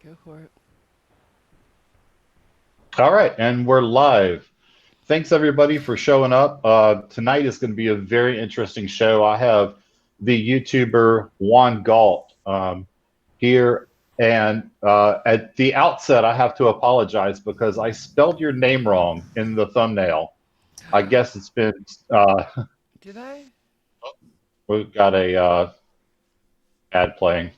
Go for it. All right, and we're live. Thanks everybody for showing up. Tonight is going to be a very interesting show. I have the YouTuber Juan Galt here, and at the outset, I have to apologize because I spelled your name wrong in the thumbnail. I guess it's been Did I? we've got a ad playing.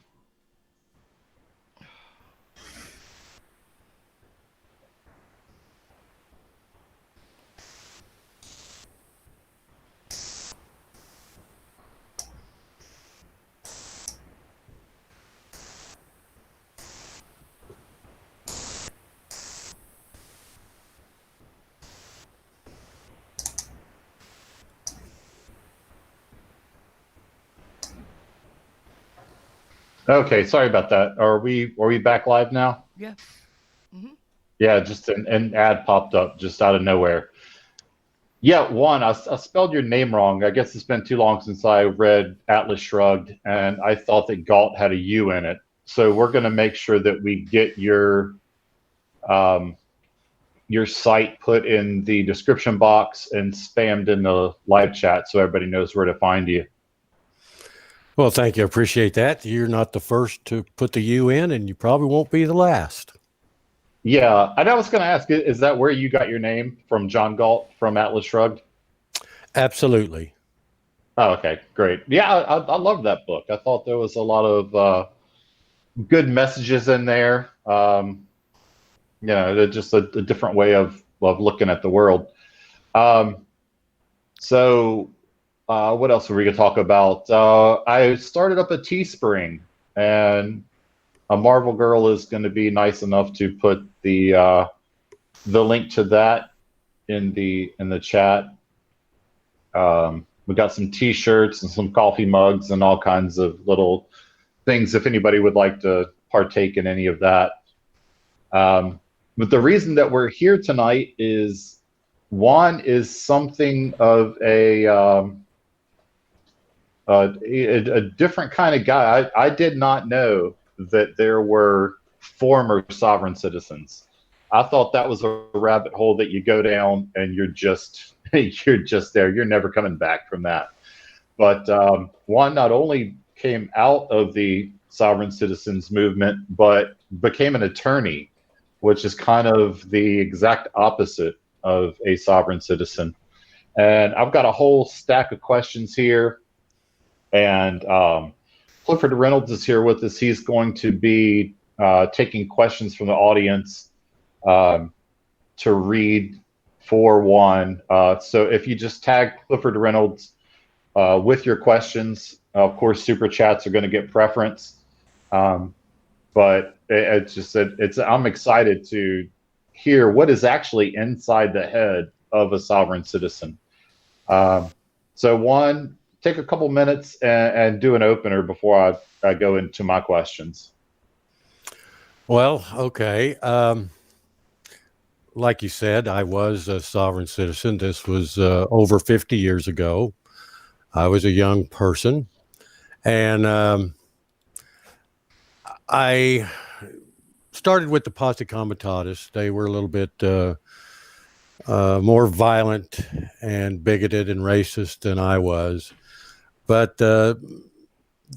Okay, sorry about that. Are we back live now? Yeah. Mm-hmm. Yeah, just an ad popped up just out of nowhere. Yeah, Juan, I spelled your name wrong. I guess it's been too long since I read Atlas Shrugged, and I thought that Galt had a U in it. So we're going to make sure that we get um, your site put in the description box and spammed in the live chat so everybody knows where to find you. Well, thank you. I appreciate that. You're not the first to put the U in, and you probably won't be the last. Yeah, and I was going to ask, is that where you got your name from, John Galt from Atlas Shrugged? Absolutely. Oh, okay, great. Yeah, I love that book. I thought there was a lot of good messages in there. They're just a different way of looking at the world. Um, so, what else are we going to talk about? I started up a Teespring, and a Marvel Girl is going to be nice enough to put the link to that in the chat. We got some T-shirts and some coffee mugs and all kinds of little things if anybody would like to partake in any of that. But the reason that we're here tonight is Juan is something of a different kind of guy. I did not know that there were former sovereign citizens. I thought that was a rabbit hole that you go down and you're just you're just there. You're never coming back from that. But Juan not only came out of the sovereign citizens movement, but became an attorney, which is kind of the exact opposite of a sovereign citizen. And I've got a whole stack of questions here. And Clifford Reynolds is here with us. He's going to be taking questions from the audience to read for Juan. So if you just tag Clifford Reynolds with your questions, of course, super chats are going to get preference. But I'm excited to hear what is actually inside the head of a sovereign citizen. So Juan, take a couple minutes and do an opener before I go into my questions. Well, okay. Like you said, I was a sovereign citizen. This was over 50 years ago. I was a young person, and I started with the Posse Comitatus. They were a little bit more violent and bigoted and racist than I was, but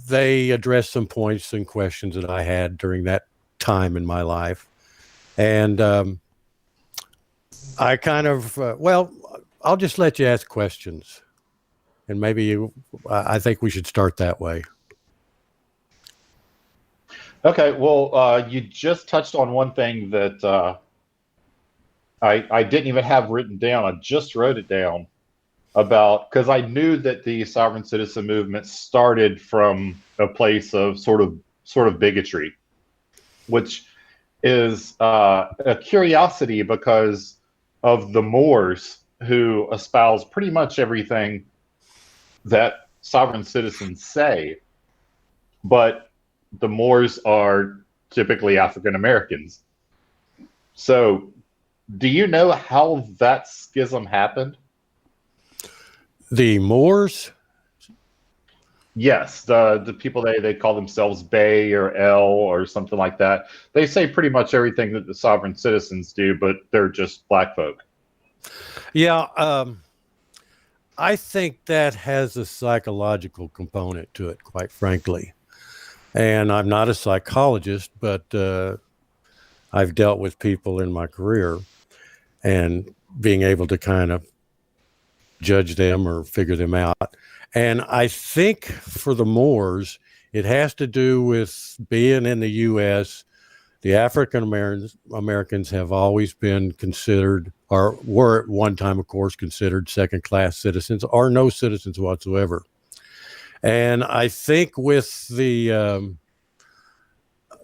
they addressed some points and questions that I had during that time in my life. And I kind of, I'll just let you ask questions. And maybe I think we should start that way. Okay, well, you just touched on one thing that I didn't even have written down. I just wrote it down about because I knew that the sovereign citizen movement started from a place of sort of bigotry, which is a curiosity because of the Moors who espouse pretty much everything that sovereign citizens say, but the Moors are typically African Americans. So, do you know how that schism happened? The Moors? Yes, the people they call themselves Bay or L or something like that. They say pretty much everything that the sovereign citizens do, but they're just black folk. Yeah, I think that has a psychological component to it, quite frankly. And I'm not a psychologist, but I've dealt with people in my career, and being able to kind of judge them or figure them out. And I think for the Moors, it has to do with being in the U.S. The African Americans have always been considered, or were at one time, of course, considered second-class citizens or no citizens whatsoever. And I think with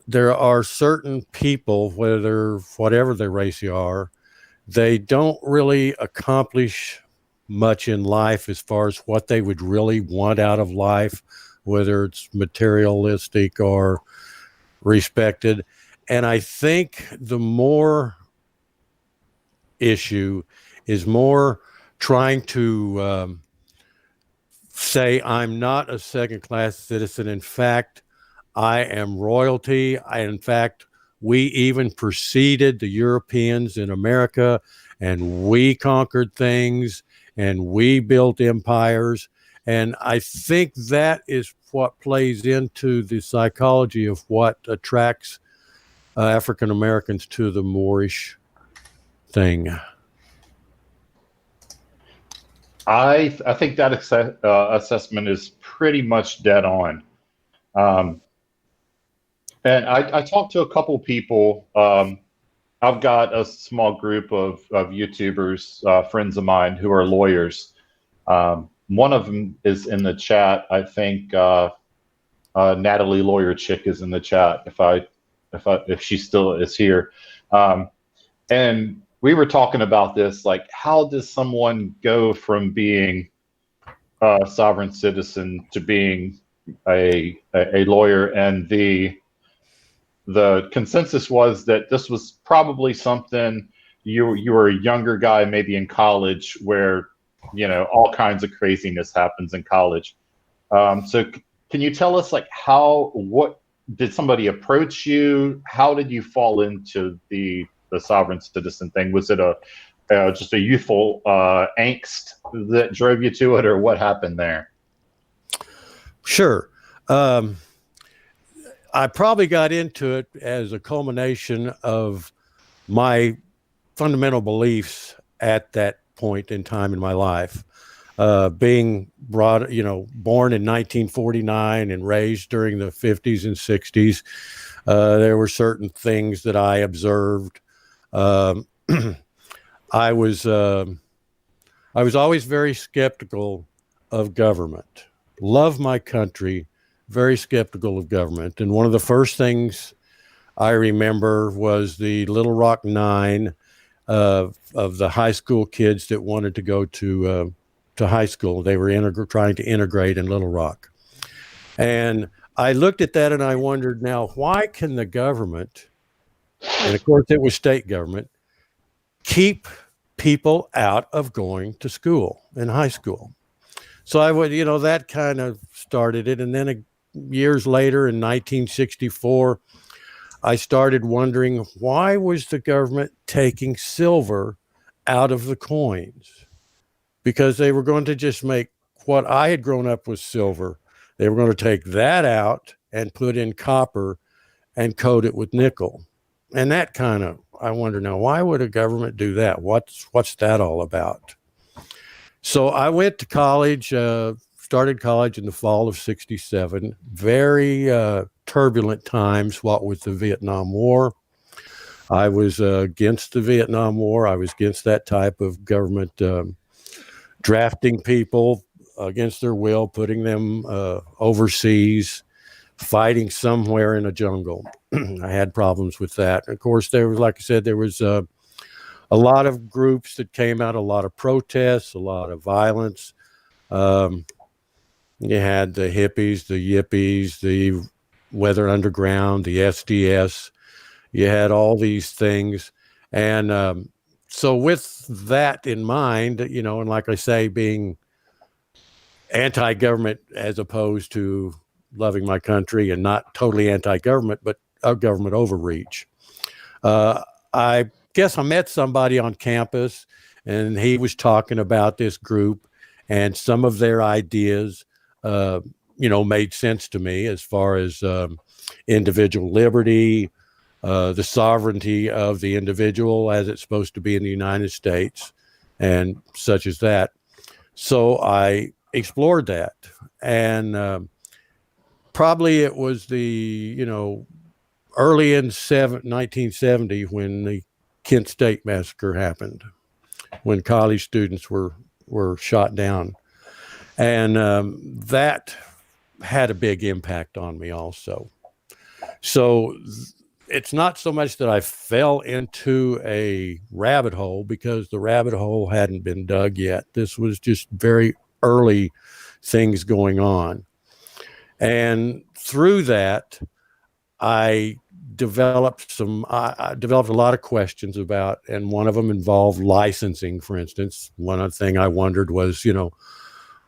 there are certain people, whatever their race you are, they don't really accomplish much in life as far as what they would really want out of life, whether it's materialistic or respected. And I think the more issue is more trying to say, I'm not a second class citizen. In fact, I am royalty. In fact, we even preceded the Europeans in America, and we conquered things and we built empires. And I think that is what plays into the psychology of what attracts African Americans to the Moorish thing. I think that assessment is pretty much dead on. And I talked to a couple people. I've got a small group of YouTubers, friends of mine who are lawyers. One of them is in the chat. I think Natalie Lawyer Chick is in the chat. If she still is here, and we were talking about this, like, how does someone go from being a sovereign citizen to being a lawyer? And the consensus was that this was probably something you were a younger guy, maybe in college, where all kinds of craziness happens in college. So can you tell us, like, what did somebody approach you? How did you fall into the sovereign citizen thing? Was it just a youthful angst that drove you to it, or what happened there? Sure. I probably got into it as a culmination of my fundamental beliefs at that point in time in my life. Being born in 1949 and raised during the 50s and 60s, there were certain things that I observed. I was always very skeptical of government. Love my country, very skeptical of government. And one of the first things I remember was the Little Rock Nine of the high school kids that wanted to go to high school. They were trying to integrate in Little Rock. And I looked at that and I wondered, now, why can the government, and of course it was state government, keep people out of going to school in high school? So I would, that kind of started it. And then years later, in 1964, I started wondering, why was the government taking silver out of the coins? Because they were going to just make what I had grown up with silver. They were going to take that out and put in copper and coat it with nickel. And that kind of, I wonder now, why would a government do that? What's that all about? So I went to college, started college in the fall of '67. Very turbulent times, what with the Vietnam War. I was against the Vietnam War. I was against that type of government drafting people against their will, putting them overseas, fighting somewhere in a jungle. I had problems with that. Of course, there was, like I said, there was a lot of groups that came out, a lot of protests, a lot of violence. You had the hippies, the yippies, the Weather Underground, the SDS. You had all these things. And so with that in mind, and like I say, being anti-government as opposed to loving my country, and not totally anti-government, but a government overreach. I guess I met somebody on campus, and he was talking about this group, and some of their ideas, made sense to me as far as individual liberty, the sovereignty of the individual as it's supposed to be in the United States, and such as that. So I explored that, and probably it was the early in 1970 when the Kent State massacre happened, when college students were shot down, and that had a big impact on me also. So it's not so much that I fell into a rabbit hole, because the rabbit hole hadn't been dug yet. This was just very early things going on. And through that, I developed a lot of questions about, and one of them involved licensing, for instance. One other thing I wondered was,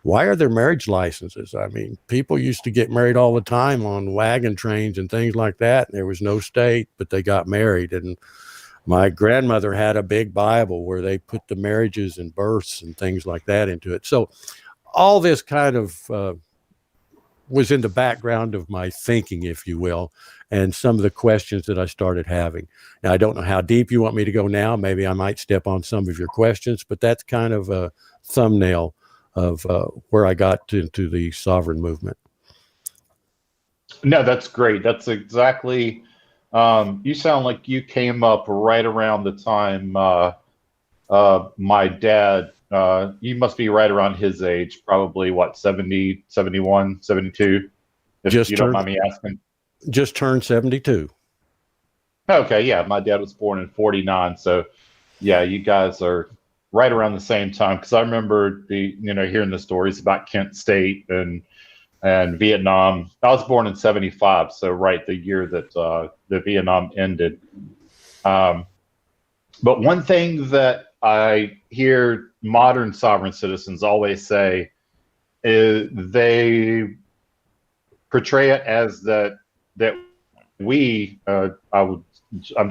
why are there marriage licenses? I mean, people used to get married all the time on wagon trains and things like that. And there was no state, but they got married. And my grandmother had a big Bible where they put the marriages and births and things like that into it. So all this kind of was in the background of my thinking, if you will, and some of the questions that I started having. Now, I don't know how deep you want me to go now. Maybe I might step on some of your questions, but that's kind of a thumbnail of where I got into the sovereign movement. No, that's great. That's exactly, you sound like you came up right around the time my dad, you must be right around his age, probably what, 70, 71, 72, if you don't mind me asking. Just turned 72. Okay, yeah, my dad was born in 49, so yeah, you guys are right around the same time, because I remember hearing the stories about Kent State and Vietnam. I was born in 75, so right, the year that the Vietnam ended. But one thing that I hear modern sovereign citizens always say is they portray it as that we, I'm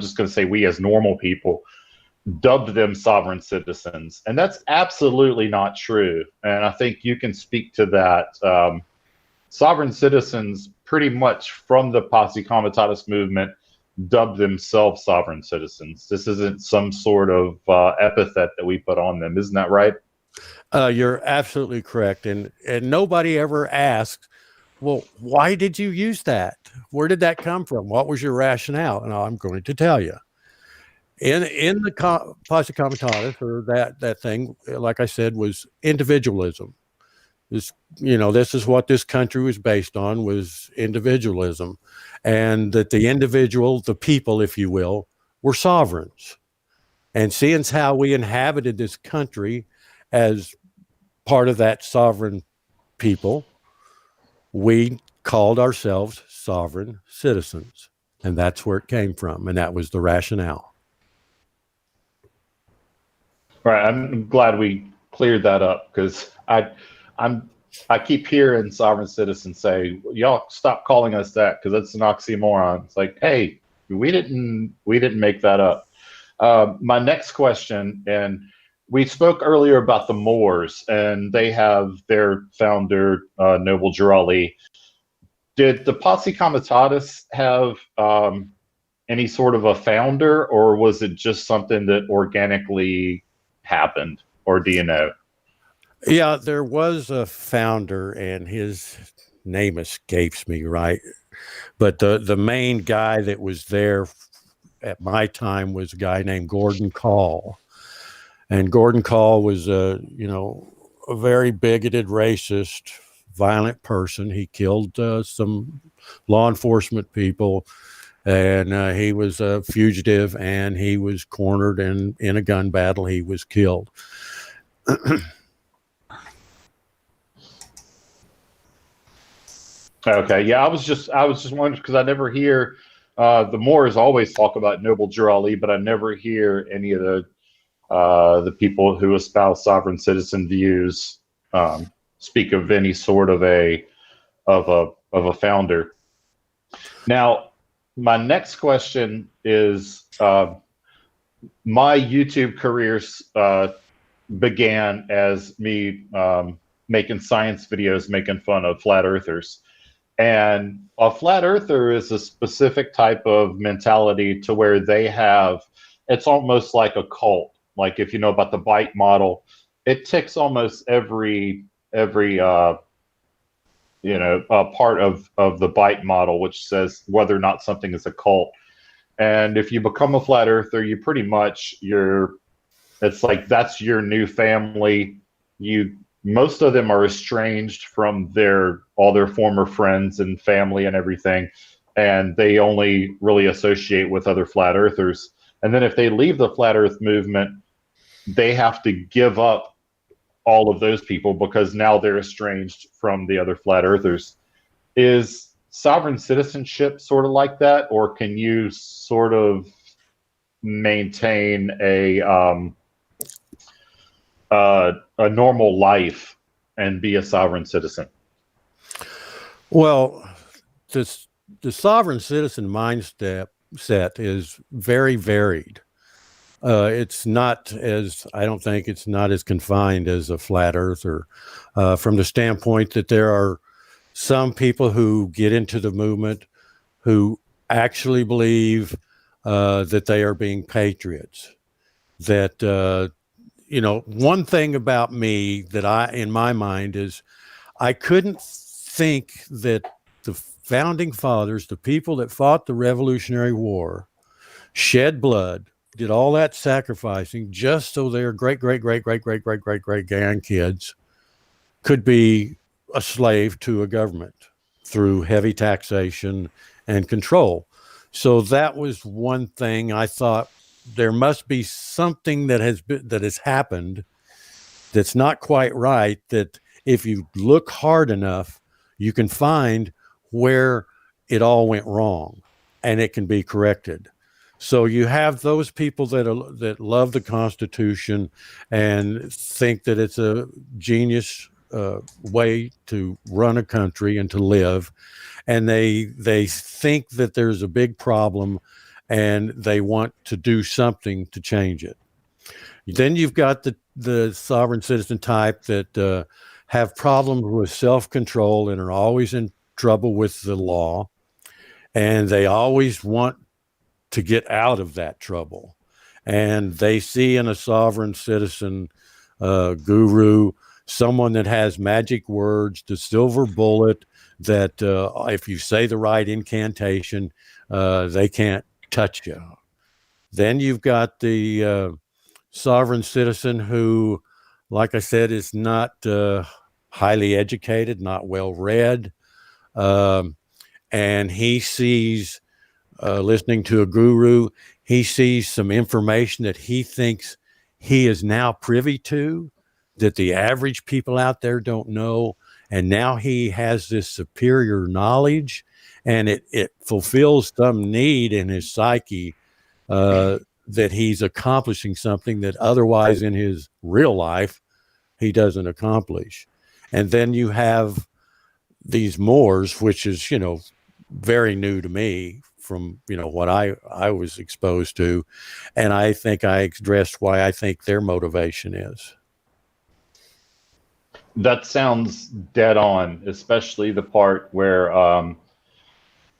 just going to say we as normal people, dubbed them sovereign citizens. And that's absolutely not true. And I think you can speak to that. Sovereign citizens, pretty much from the Posse Comitatus movement, dubbed themselves sovereign citizens. This isn't some sort of epithet that we put on them. Isn't that right? You're absolutely correct. And nobody ever asked, well, why did you use that? Where did that come from? What was your rationale? And I'm going to tell you. In the Posse Comitatus, or that thing, like I said, was individualism. This is what this country was based on, was individualism, and that the individual, the people, if you will, were sovereigns. And seeing how we inhabited this country as part of that sovereign people, we called ourselves sovereign citizens, and that's where it came from, and that was the rationale. Right. I'm glad we cleared that up, because I keep hearing sovereign citizens say, y'all stop calling us that, because it's an oxymoron. It's like, hey, we didn't make that up. My next question, and we spoke earlier about the Moors, and they have their founder, Noble Drew Ali. Did the Posse Comitatus have any sort of a founder, or was it just something that organically happened, or do you know? Yeah, there was a founder, and his name escapes me, right? But the main guy that was there at my time was a guy named Gordon Call. And Gordon Call was a very bigoted, racist, violent person. He killed some law enforcement people, and he was a fugitive, and he was cornered, and in a gun battle, he was killed. Okay, yeah, I was just wondering, because I never hear the Moors always talk about Noble Drew Ali, but I never hear any of the people who espouse sovereign citizen views speak of any sort of a founder. Now, my next question is, my YouTube careers began as me making science videos, making fun of flat earthers. And a flat earther is a specific type of mentality to where they have, it's almost like a cult. Like if you know about the bite model, it ticks almost every part of the bite model, which says whether or not something is a cult. And if you become a flat earther, you pretty much it's like that's your new family. Most of them are estranged from all their former friends and family and everything, and they only really associate with other flat earthers. And then if they leave the flat earth movement, they have to give up all of those people because now they're estranged from the other flat earthers. Is sovereign citizenship sort of like that, or can you sort of maintain a normal life and be a sovereign citizen? Well, the sovereign citizen mindset is very varied. It's not as, I don't think it's not as confined as a flat earther, from the standpoint that there are some people who get into the movement who actually believe that they are being patriots. That, one thing about me that in my mind is I couldn't think that the founding fathers, the people that fought the Revolutionary War, shed blood, did all that sacrificing just so their great grandkids could be a slave to a government through heavy taxation and control. So that was one thing I thought there must be something that has happened that's not quite right, that if you look hard enough, you can find where it all went wrong and it can be corrected. So you have those people that love the Constitution and think that it's a genius way to run a country and to live, and they think that there's a big problem and they want to do something to change it. Then you've got the sovereign citizen type that have problems with self-control and are always in trouble with the law, and they always want to get out of that trouble. And they see in a sovereign citizen guru someone that has magic words, the silver bullet, that if you say the right incantation, they can't touch you. Then you've got the sovereign citizen who, like I said, is not highly educated, not well read, and he sees, listening to a guru, he sees some information that he thinks he is now privy to, that the average people out there don't know, and now he has this superior knowledge, and it fulfills some need in his psyche that he's accomplishing something that otherwise in his real life he doesn't accomplish. And then you have these Moors, which is, very new to me from, what I was exposed to. And I think I addressed why I think their motivation is. That sounds dead on, especially the part where, and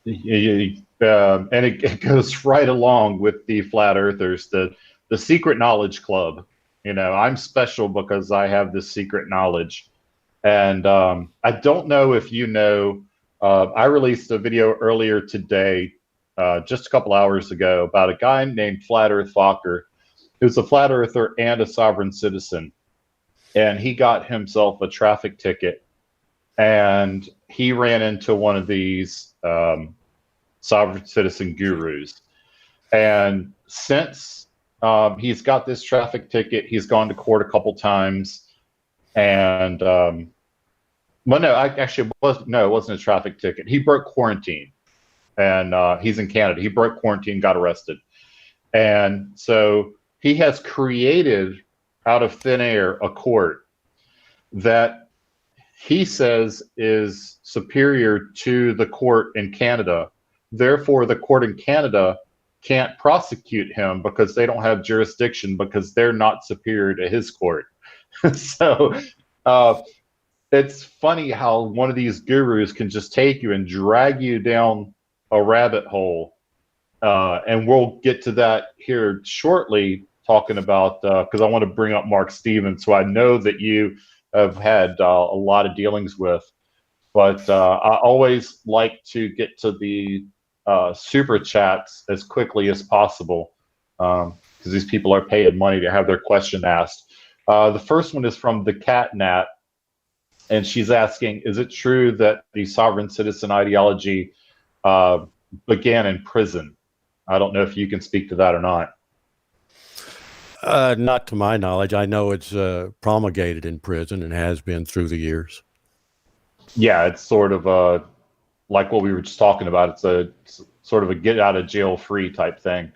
it goes right along with the flat earthers, the secret knowledge club. I'm special because I have this secret knowledge. And I don't know if I released a video earlier today, just a couple hours ago, about a guy named Flat Earth Fokker, who's a flat earther and a sovereign citizen. And he got himself a traffic ticket, and he ran into one of these sovereign citizen gurus. And since he's got this traffic ticket, he's gone to court a couple times. And it wasn't a traffic ticket. He broke quarantine, and he's in Canada. He broke quarantine, got arrested. And so he has created out of thin air a court that he says is superior to the court in Canada. Therefore, the court in Canada can't prosecute him because they don't have jurisdiction because they're not superior to his court. So it's funny how one of these gurus can just take you and drag you down a rabbit hole. And we'll get to that here shortly, talking about, because I want to bring up Mark Stevens, who I know that you have had a lot of dealings with. But I always like to get to the super chats as quickly as possible, because these people are paid money to have their question asked. The first one is from the Catnat, and she's asking, is it true that the sovereign citizen ideology began in prison? I don't know if you can speak to that or not. Not to my knowledge. I know it's promulgated in prison and has been through the years. Yeah, it's sort of like what we were just talking about. It's sort of a get out of jail free type thing.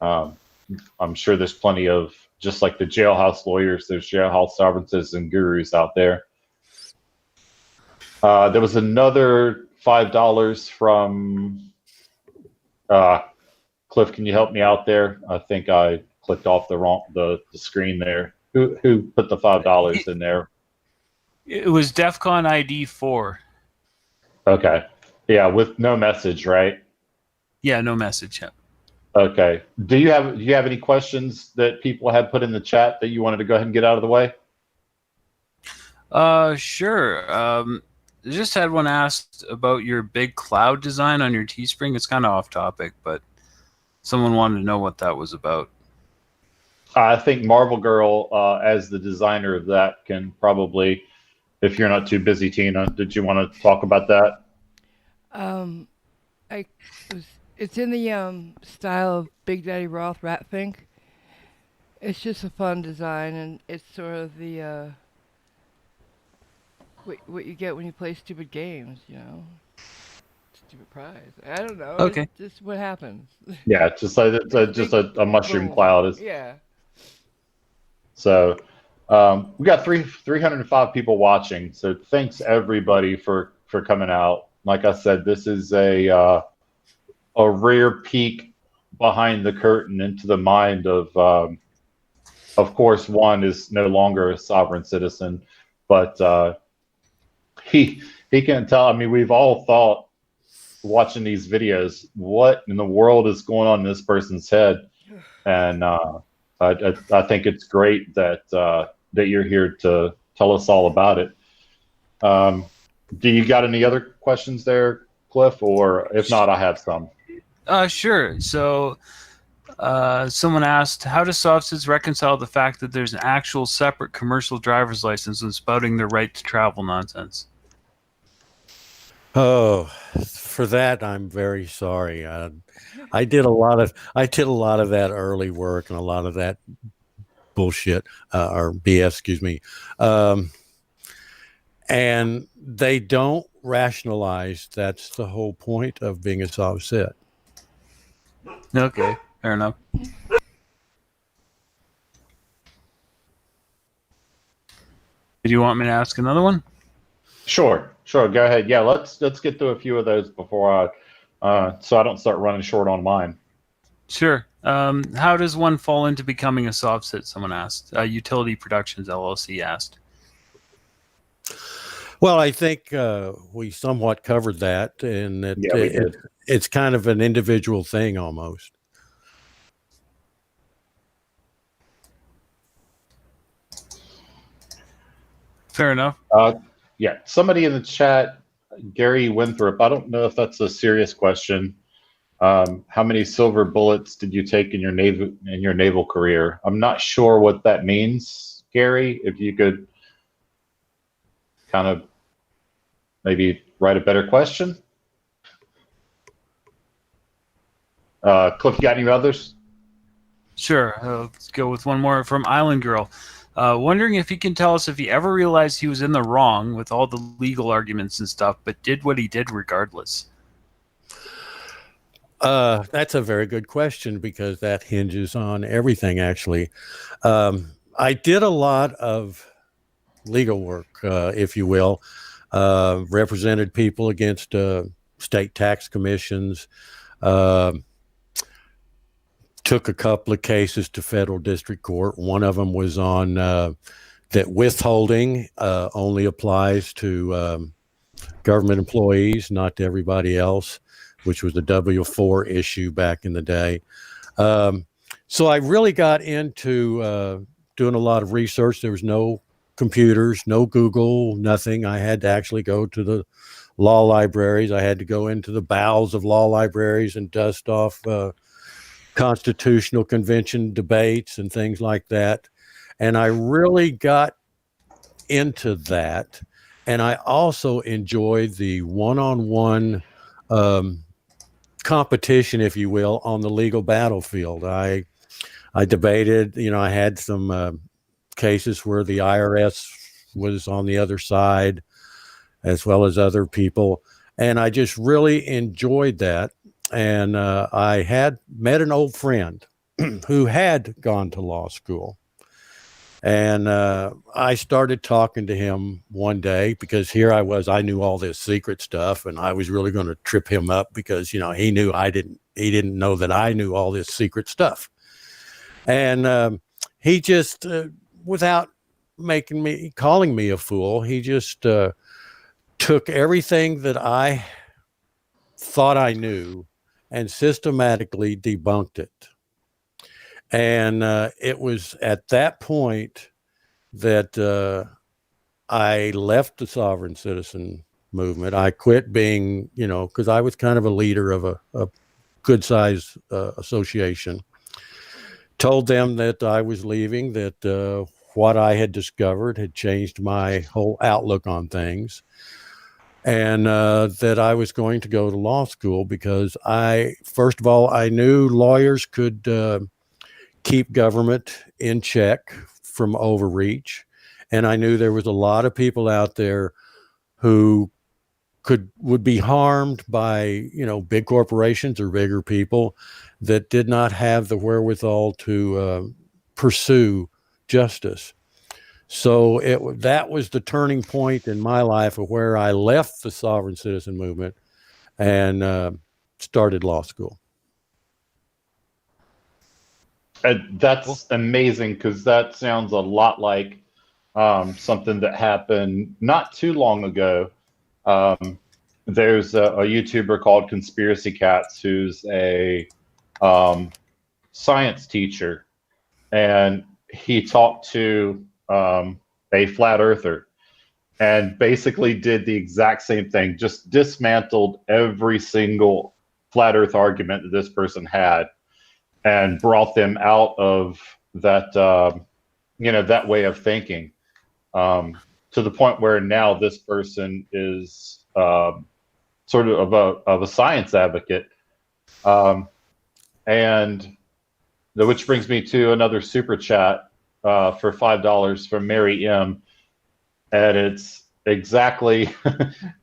I'm sure there's plenty of, just like the jailhouse lawyers, there's jailhouse sovereign citizen gurus out there. There was another $5 from Cliff. Can you help me out there? I think I clicked off the screen there. Who put the $5 in there? It was DEFCON ID 4. Okay. Yeah, with no message, right? Yeah, no message yet. Okay. Do you have any questions that people had put in the chat that you wanted to go ahead and get out of the way? Sure. I just had one asked about your big cloud design on your Teespring. It's kind of off topic, but someone wanted to know what that was about. I think Marvel Girl, as the designer of that, can probably, if you're not too busy, Tina, did you want to talk about that? It's in the style of Big Daddy Roth Rat Think. It's just a fun design, and it's sort of the what you get when you play stupid games, you know. Stupid prize. I don't know. Okay. It's just what happens. Yeah, just like just a mushroom Boom. cloud. Yeah. So we got 305 people watching. So thanks everybody for coming out. Like I said, this is a rare peek behind the curtain into the mind of course, Juan is no longer a sovereign citizen, but he can't tell. I mean, we've all thought, watching these videos, what in the world is going on in this person's head? And I think it's great that that you're here to tell us all about it. Do you got any other questions there, Cliff? Or if not, I have some. Sure. So someone asked, how does SovCids reconcile the fact that there's an actual separate commercial driver's license and spouting their right to travel nonsense? Oh, for that, I'm very sorry. I did a lot of that early work and a lot of that bullshit or BS, excuse me. And they don't rationalize that's the whole point of being a SovCit. Okay, fair enough. Did you want me to ask another one? Sure. Go ahead. Yeah, let's get through a few of those before so I don't start running short on mine. Sure. How does one fall into becoming a SovCit? Someone asked. Utility Productions LLC asked. Well, I think we somewhat covered that, and it's kind of an individual thing almost. Fair enough. Yeah, somebody in the chat, Gary Winthrop, I don't know if that's a serious question. How many silver bullets did you take in your naval career? I'm not sure what that means, Gary. If you could kind of maybe write a better question. Cliff, you got any others? Sure. Let's go with one more from Island Girl. Wondering if he can tell us if he ever realized he was in the wrong with all the legal arguments and stuff, but did what he did regardless. That's a very good question because that hinges on everything, actually. I did a lot of legal work, if you will. Represented people against state tax commissions. Took a couple of cases to federal district court. One of them was on that withholding only applies to government employees, not to everybody else, which was the W-4 issue back in the day. So I really got into doing a lot of research. There was no computers, no Google, nothing. I had to actually go to the law libraries. I had to go into the bowels of law libraries and dust off constitutional convention debates and things like that. And I really got into that. And I also enjoyed the one-on-one competition, if you will, on the legal battlefield. I debated, I had some cases where the IRS was on the other side, as well as other people. And I just really enjoyed that. And I had met an old friend who had gone to law school. And I started talking to him one day because here I was, I knew all this secret stuff and I was really going to trip him up because, he knew he didn't know that I knew all this secret stuff. And he just, without calling me a fool, he just took everything that I thought I knew and systematically debunked it. And it was at that point that I left the sovereign citizen movement. I quit being, because I was kind of a leader of a good-sized association. Told them that I was leaving, that what I had discovered had changed my whole outlook on things. And that I was going to go to law school because first of all, I knew lawyers could keep government in check from overreach. And I knew there was a lot of people out there who would be harmed by, big corporations or bigger people that did not have the wherewithal to pursue justice. So that was the turning point in my life of where I left the sovereign citizen movement and started law school. That's amazing because that sounds a lot like something that happened not too long ago. There's a YouTuber called Conspiracy Cats who's a science teacher, and he talked to a flat earther and basically did the exact same thing, just dismantled every single flat earth argument that this person had and brought them out of that, that way of thinking, to the point where now this person is sort of a science advocate. And which brings me to another super chat for $5 from Mary M. And it's exactly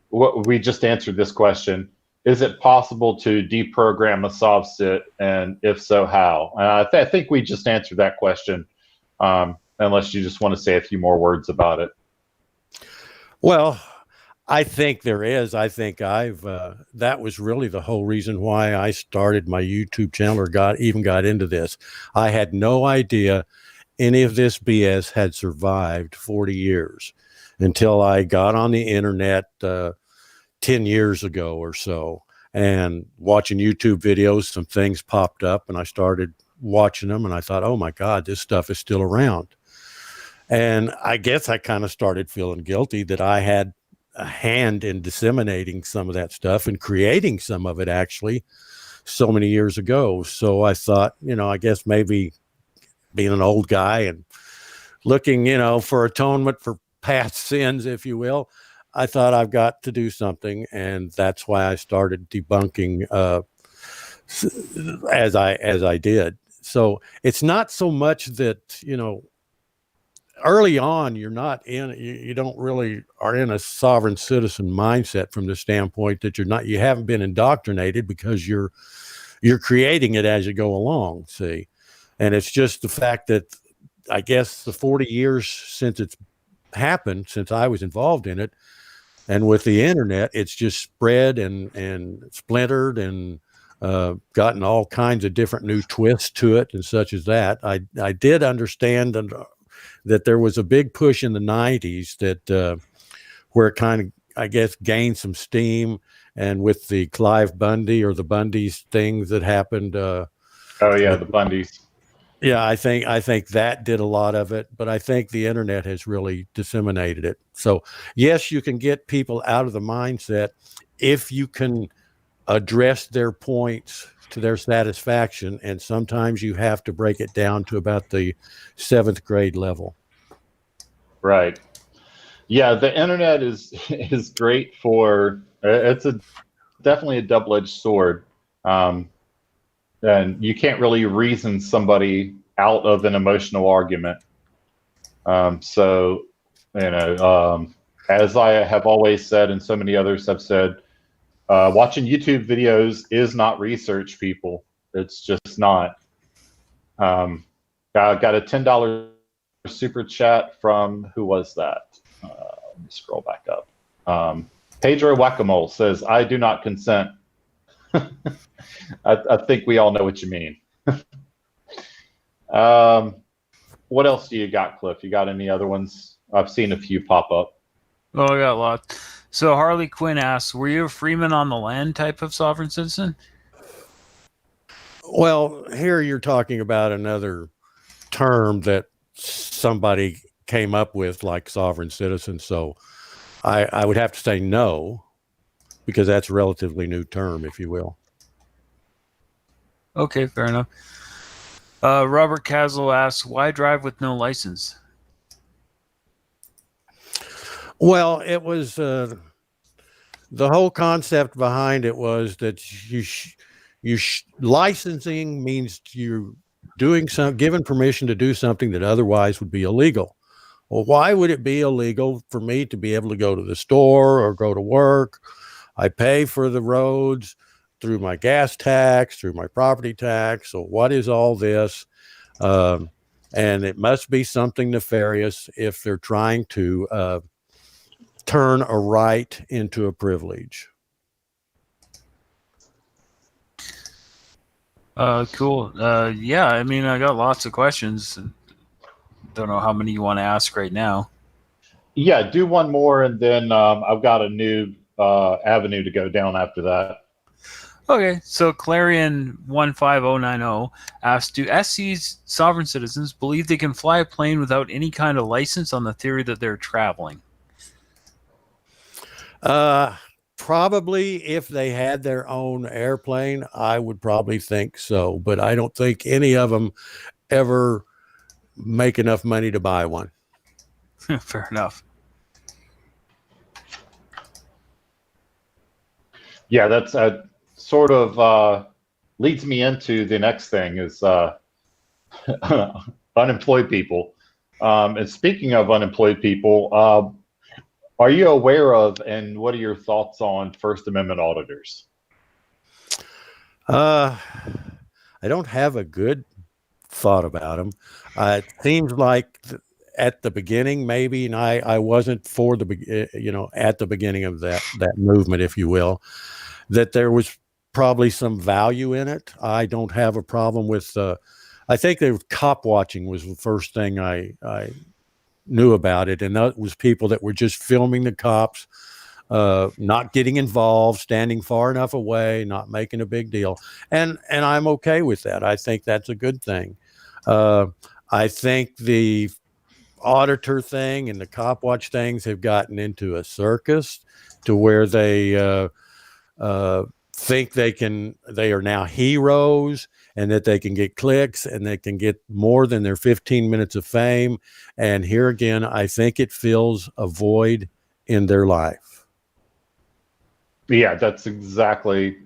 what we just answered this question. Is it possible to deprogram a SovCit? And if so, how? I think we just answered that question, unless you just want to say a few more words about it. Well, I think there is. I think that was really the whole reason why I started my YouTube channel or got into this. I had no idea any of this BS had survived 40 years until I got on the internet 10 years ago or so and watching YouTube videos. Some things popped up and I started watching them and I thought, oh my God, this stuff is still around. And I guess I kind of started feeling guilty that I had a hand in disseminating some of that stuff and creating some of it actually so many years ago. So I thought, I guess maybe being an old guy and looking, for atonement for past sins, if you will, I thought I've got to do something. And that's why I started debunking as I did. So it's not so much that, early on, you don't really are in a sovereign citizen mindset from the standpoint that you haven't been indoctrinated because you're creating it as you go along, see? And it's just the fact that I guess the 40 years since it's happened since I was involved in it. And with the internet, it's just spread and splintered and gotten all kinds of different new twists to it and such as that. I did understand that there was a big push in the 90s that where it kind of, I guess, gained some steam. And with the Clive Bundy or the Bundy's things that happened. Oh yeah, the Bundys. Yeah, I think that did a lot of it, but I think the internet has really disseminated it. So yes, you can get people out of the mindset if you can address their points to their satisfaction, and sometimes you have to break it down to about the 7th grade level. Right. Yeah, the internet is great for it's definitely a double-edged sword. And you can't really reason somebody out of an emotional argument. So, as I have always said, and so many others have said, watching YouTube videos is not research, people. It's just not. I got a $10 super chat from, who was that? Let me scroll back up. Pedro Whack-A-Mole says, I do not consent. I think we all know what you mean. What else do you got, Cliff? You got any other ones? I've seen a few pop up. Oh, I got lots. So Harley Quinn asks, were you a freeman on the land type of sovereign citizen? Well, here you're talking about another term that somebody came up with, like sovereign citizen. So I would have to say no, because that's a relatively new term, if you will. Okay, fair enough. Robert Castle asks, why drive with no license? Well, it was the whole concept behind it was that licensing means you're given permission to do something that otherwise would be illegal. Well, why would it be illegal for me to be able to go to the store or go to work? I pay for the roads through my gas tax, through my property tax. So what is all this? And it must be something nefarious if they're trying to turn a right into a privilege. Cool. Yeah, I mean, I got lots of questions. Don't know how many you want to ask right now. Yeah, do one more, and then I've got a new avenue to go down after that. Okay, so Clarion15090 asks, do SC's sovereign citizens believe they can fly a plane without any kind of license on the theory that they're traveling? Probably if they had their own airplane, I would probably think so, but I don't think any of them ever make enough money to buy one. Fair enough. Yeah, that's sort of leads me into the next thing is unemployed people. And speaking of unemployed people, are you aware of, and what are your thoughts on First Amendment auditors? I don't have a good thought about them. It seems like at the beginning, maybe, and I wasn't for at the beginning of that movement, if you will, that there was probably some value in it. I don't have a problem with. I think that cop watching was the first thing I knew about it, and that was people that were just filming the cops, not getting involved, standing far enough away, not making a big deal, and I'm okay with that. I think that's a good thing. I think the auditor thing and the cop watch things have gotten into a circus to where they think they are now heroes, and that they can get clicks and they can get more than their 15 minutes of fame. And here again, I think it fills a void in their life. Yeah, that's exactly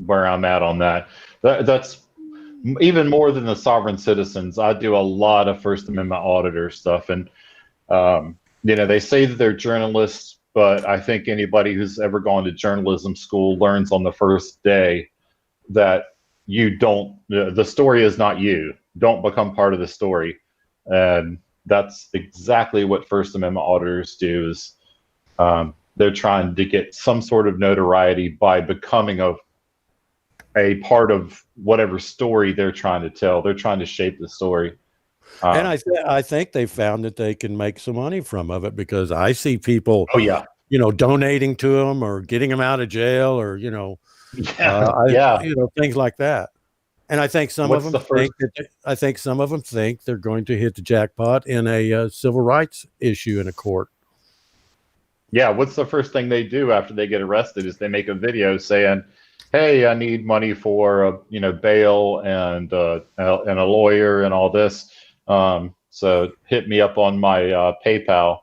where I'm at on that. That's even more than the sovereign citizens. I do a lot of First Amendment auditor stuff, and they say that they're journalists, but I think anybody who's ever gone to journalism school learns on the first day that the story is not you. Don't become part of the story. And that's exactly what First Amendment auditors do. Is they're trying to get some sort of notoriety by becoming a part of whatever story they're trying to tell. They're trying to shape the story. And I think they found that they can make some money from of it, because I see people, Oh yeah, donating to them or getting them out of jail, or yeah. things like that. And I think some of What's them the first? think they're going to hit the jackpot in a civil rights issue in a court. Yeah, what's the first thing they do after they get arrested? Is they make a video saying, "Hey, I need money for bail and a lawyer and all this. So hit me up on my PayPal."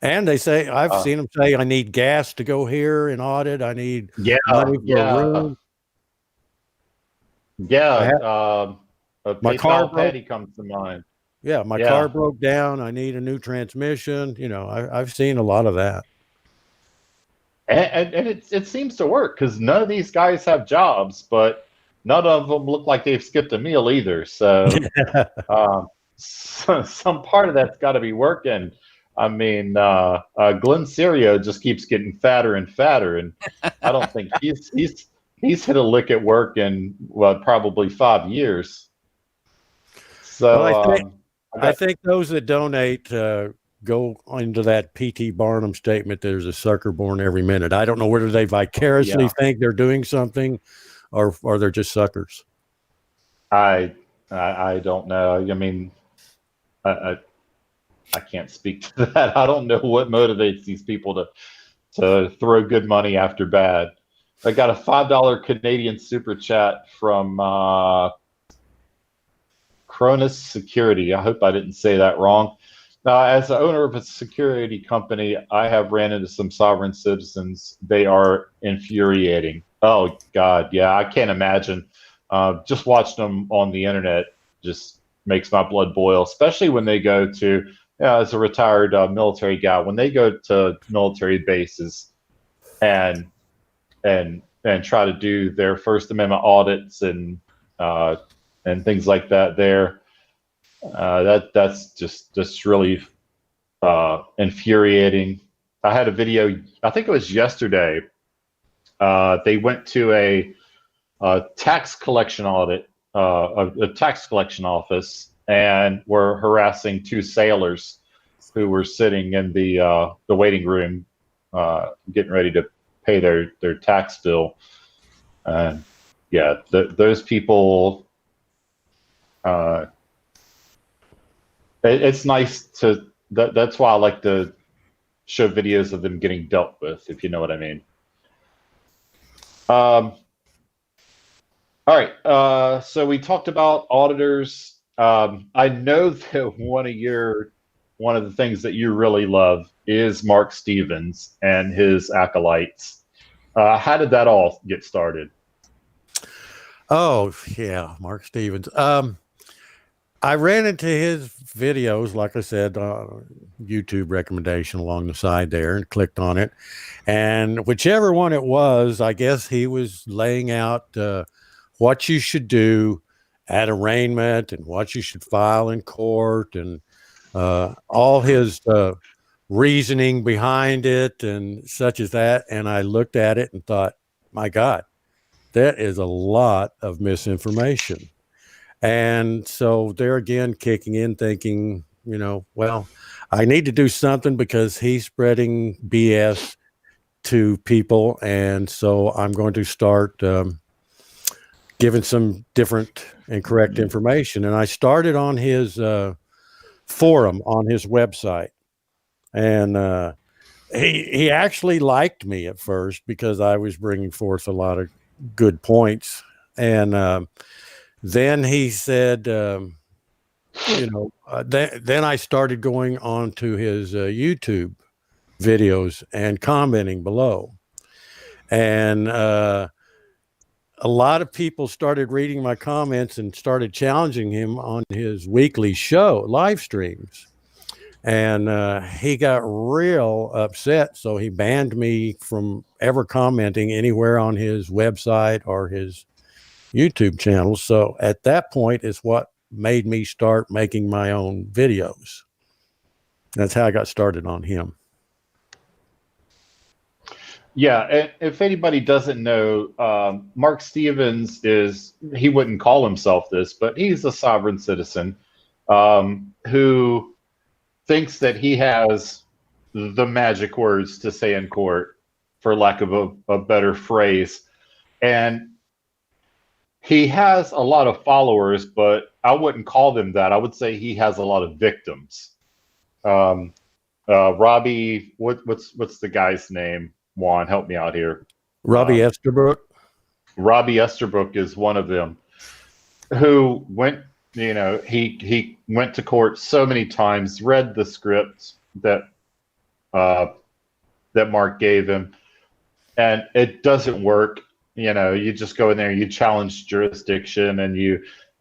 And they say, I've seen them say, I need gas to go here and audit. I need Yeah, money for a room. Yeah. My car Patty comes to mind. Yeah, my car broke down. I need a new transmission. I've seen a lot of that. And it seems to work, because none of these guys have jobs, but none of them look like they've skipped a meal either. So some part of that's got to be working. I mean, Glenn Serio just keeps getting fatter and fatter, and I don't think he's hit a lick at work in probably 5 years. So well, I think those that donate go into that P.T. Barnum statement. There's a sucker born every minute. I don't know whether they vicariously think they're doing something, or they're just suckers. I don't know. I mean, I can't speak to that. I don't know what motivates these people to throw good money after bad. I got a $5 Canadian super chat from Cronus Security. I hope I didn't say that wrong. As the owner of a security company, I have ran into some sovereign citizens. They are infuriating. Oh, God, yeah, I can't imagine. Just watching them on the internet just makes my blood boil, especially when they go to, as a retired military guy, when they go to military bases and try to do their First Amendment audits and things like that. That's just really infuriating. I had a video, I think it was yesterday. They went to a tax collection audit, a tax collection office, and were harassing 2 sailors who were sitting in the waiting room, getting ready to pay their tax bill. Those people. It's nice to. That's why I like to show videos of them getting dealt with, if you know what I mean. All right. So we talked about auditors. I know that one of the things that you really love is Mark Stevens and his acolytes. How did that all get started? Oh, yeah, Mark Stevens. I ran into his videos, like I said, YouTube recommendation along the side there, and clicked on it. And whichever one it was, I guess he was laying out what you should do at arraignment and what you should file in court, and all his reasoning behind it and such as that. And I looked at it and thought, my God, that is a lot of misinformation. And so there again, kicking in, thinking, well, I need to do something because he's spreading BS to people. And so I'm going to start giving some different and correct information. And I started on his forum on his website. And he actually liked me at first because I was bringing forth a lot of good points. And then he said, then I started going on to his YouTube videos and commenting below. And a lot of people started reading my comments and started challenging him on his weekly show, live streams. And he got real upset. So he banned me from ever commenting anywhere on his website or his YouTube channel. So at that point is what made me start making my own videos. That's how I got started on him. Yeah, and if anybody doesn't know, Mark Stevens he wouldn't call himself this, but he's a sovereign citizen who thinks that he has the magic words to say in court, for lack of a better phrase. And he has a lot of followers, but I wouldn't call them that. I would say he has a lot of victims. Robbie, what's the guy's name? Juan, help me out here. Robbie Esterbrook. Robbie Esterbrook is one of them who went, he went to court so many times, read the script that Mark gave him, and it doesn't work. You just go in there, you challenge jurisdiction, and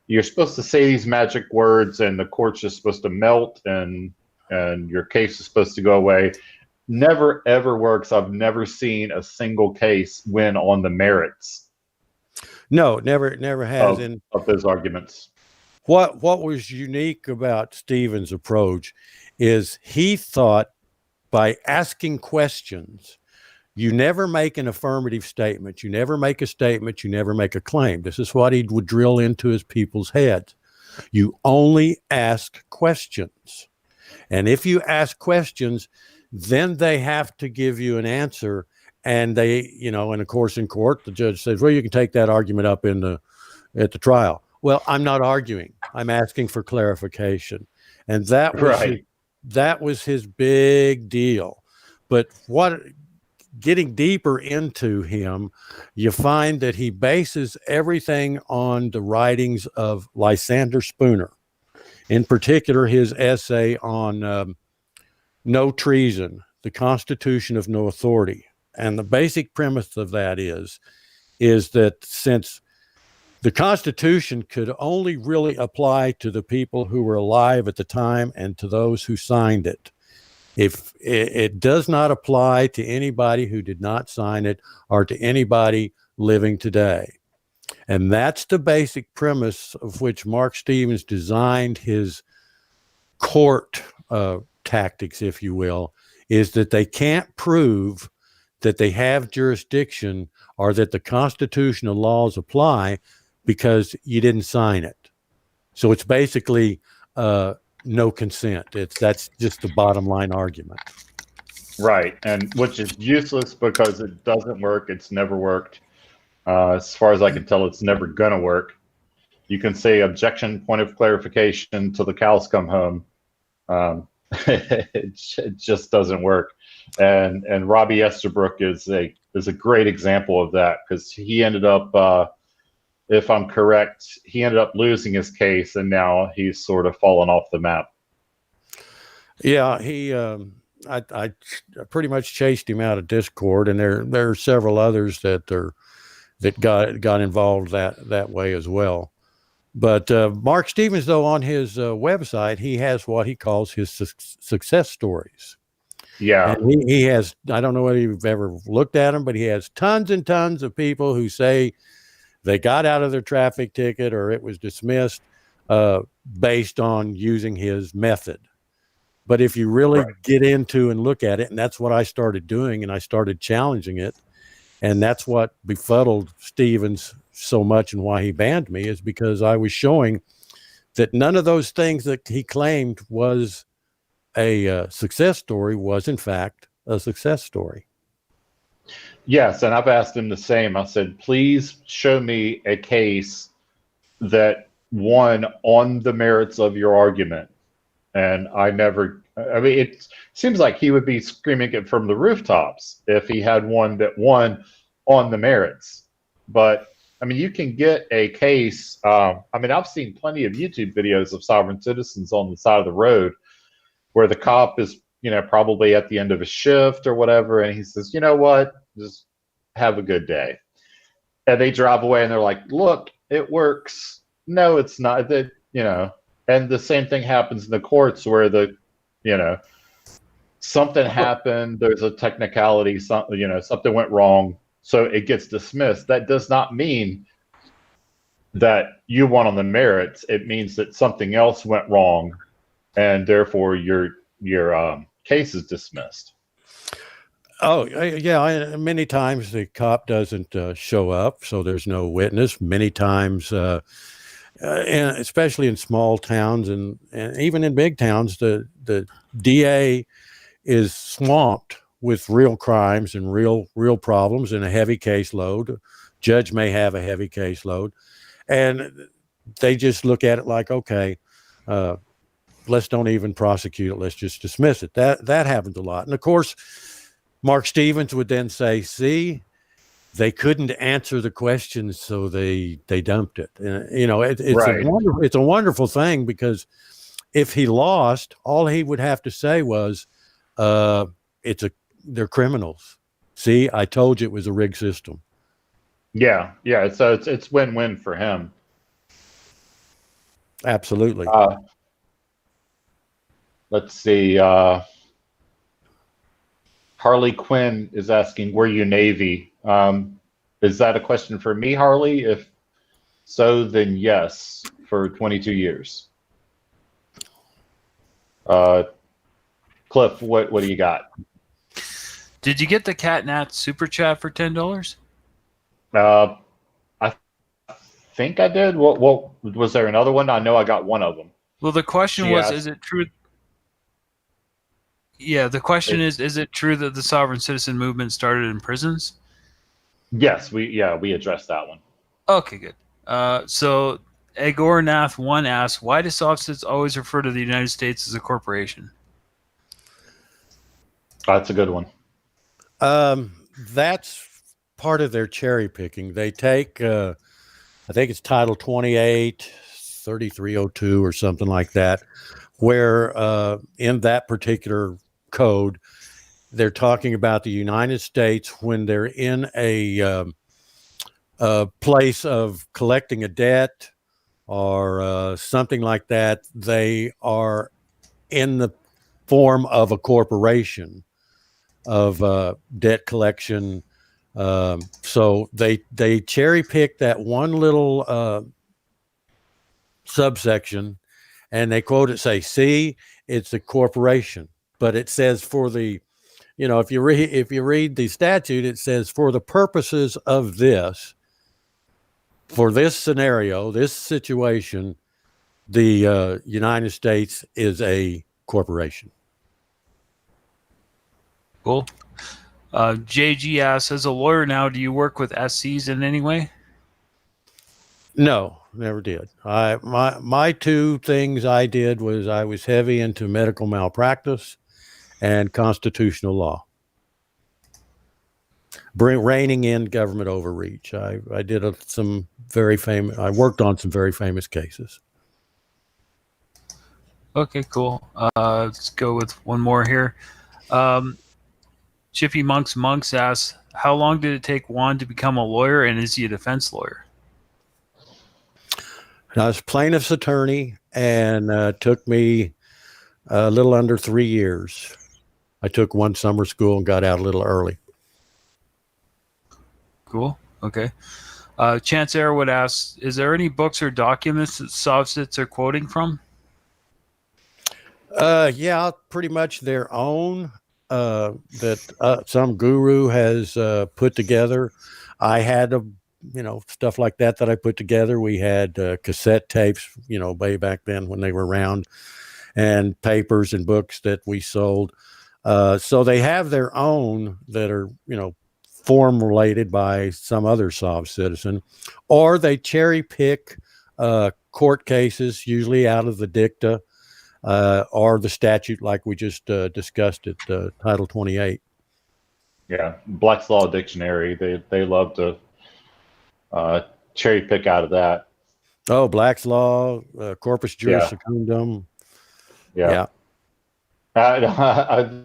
you're supposed to say these magic words, and the court's just supposed to melt, and your case is supposed to go away. Never ever works. I've never seen a single case win on the merits. No, never has. Of those arguments. What was unique about Stevens' approach is he thought by asking questions, you never make an affirmative statement. You never make a statement. You never make a claim. This is what he would drill into his people's heads. You only ask questions. And if you ask questions, then they have to give you an answer. And they, and of course in court, the judge says, well, you can take that argument up at the trial. Well, I'm not arguing. I'm asking for clarification. And that was his big deal. But getting deeper into him, you find that he bases everything on the writings of Lysander Spooner. In particular, his essay on no treason, the Constitution of no authority. And the basic premise of that is that since the Constitution could only really apply to the people who were alive at the time and to those who signed it, if it does not apply to anybody who did not sign it or to anybody living today. And that's the basic premise of which Mark Stevens designed his court tactics, if you will, is that they can't prove that they have jurisdiction or that the constitutional laws apply because you didn't sign it. So it's basically no consent. That's just the bottom line argument. Right, and which is useless because it doesn't work. It's never worked. As far as I can tell, it's never going to work. You can say objection, point of clarification till the cows come home. It just doesn't work. And Robbie Esterbrook is a great example of that, because he ended up, if I'm correct, he ended up losing his case, and now he's sort of fallen off the map. Yeah, I pretty much chased him out of Discord, and there are several others that got involved that way as well. But Mark Stevens, though, on his website, he has what he calls his success stories. Yeah. And he has, I don't know whether you've ever looked at them, but he has tons and tons of people who say they got out of their traffic ticket or it was dismissed based on using his method. But if you really get into and look at it, and that's what I started doing, and I started challenging it, and that's what befuddled Stevens so much and why he banned me, is because I was showing that none of those things that he claimed was a success story was in fact a success story. Yes, and I've asked him the same. I said, please show me a case that won on the merits of your argument. And it seems like he would be screaming it from the rooftops if he had one that won on the merits. But you can get a case. I've seen plenty of YouTube videos of sovereign citizens on the side of the road where the cop is, probably at the end of a shift or whatever. And he says, you know what, just have a good day. And they drive away and they're like, look, it works. No, it's not. And the same thing happens in the courts where something happened. There's a technicality, something went wrong. So it gets dismissed. That does not mean that you won on the merits, it means that something else went wrong, and therefore your case is dismissed. Oh, yeah. Many times the cop doesn't show up, so there's no witness. Many times, and especially in small towns and even in big towns, the DA is swamped with real crimes and real problems and a heavy caseload. Judge may have a heavy caseload, and they just look at it like, okay, let's don't even prosecute it. Let's just dismiss it. That happens a lot. And of course, Mark Stevens would then say, see, they couldn't answer the questions, so they dumped it. You know, it's Right. a wonderful thing, because if he lost, all he would have to say was, they're criminals. See, I told you it was a rigged system. Yeah. So it's win-win for him. Absolutely. Let's see. Harley Quinn is asking, were you Navy? Is that a question for me, Harley? If so, then yes, for 22 years. Cliff, what do you got? Did you get the CatNat super chat for $10? I think I did. What was there another one? I know I got one of them. Well, the question was, asked, is it true? Yeah, the question is it true that the sovereign citizen movement started in prisons? Yes, we addressed that one. Okay, good. So Agornath 1 asks, why do sovereigns always refer to the United States as a corporation? That's a good one. That's part of their cherry picking. They take, I think it's Title 28, 3302 or something like that, where in that particular code, they're talking about the United States when they're in a place of collecting a debt or something like that. They are in the form of a corporation of debt collection. So they cherry pick that one little subsection, and they quote it, say, see, it's a corporation. But it says for the, you know, if you read the statute, it says for the purposes of this, for this scenario, this situation, the United States is a corporation. Cool. JG asks, as a lawyer now, do you work with SCs in any way? No, never did. My two things I did was I was heavy into medical malpractice and constitutional law. Reining in government overreach. I did some very famous. I worked on some very famous cases. Okay, cool. Let's go with one more here. Chippy Monks asks, how long did it take Juan to become a lawyer, and is he a defense lawyer? I was plaintiff's attorney, and took me a little under 3 years. I took one summer school and got out a little early. Cool. Okay. Chance Airwood asks, is there any books or documents that Sovsits are quoting from? Yeah, pretty much their own that some guru has put together. I had stuff like that I put together. We had cassette tapes, way back then when they were around, and papers and books that we sold. So they have their own that are, formulated by some other Sov citizen, or they cherry pick court cases, usually out of the dicta or the statute, like we just discussed at Title 28. Yeah, Black's Law Dictionary. They love to cherry pick out of that. Oh, Black's Law, Corpus Juris Secundum. Yeah. I'd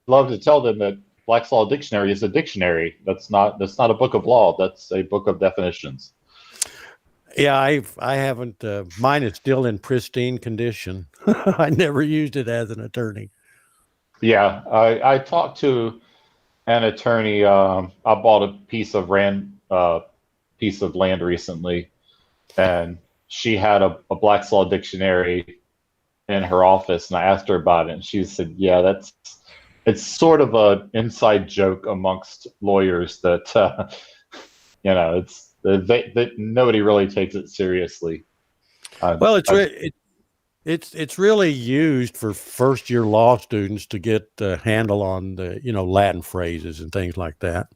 love to tell them that Black's Law Dictionary is a dictionary. That's not a book of law. That's a book of definitions. Yeah, I haven't. Mine is still in pristine condition. I never used it as an attorney. Yeah, I talked to an attorney. I bought a piece of land recently, and she had a Black's Law dictionary in her office, and I asked her about it, and she said, "Yeah, it's sort of an inside joke amongst lawyers that it's that nobody really takes it seriously." Well, it's really used for first year law students to get a handle on the Latin phrases and things like that.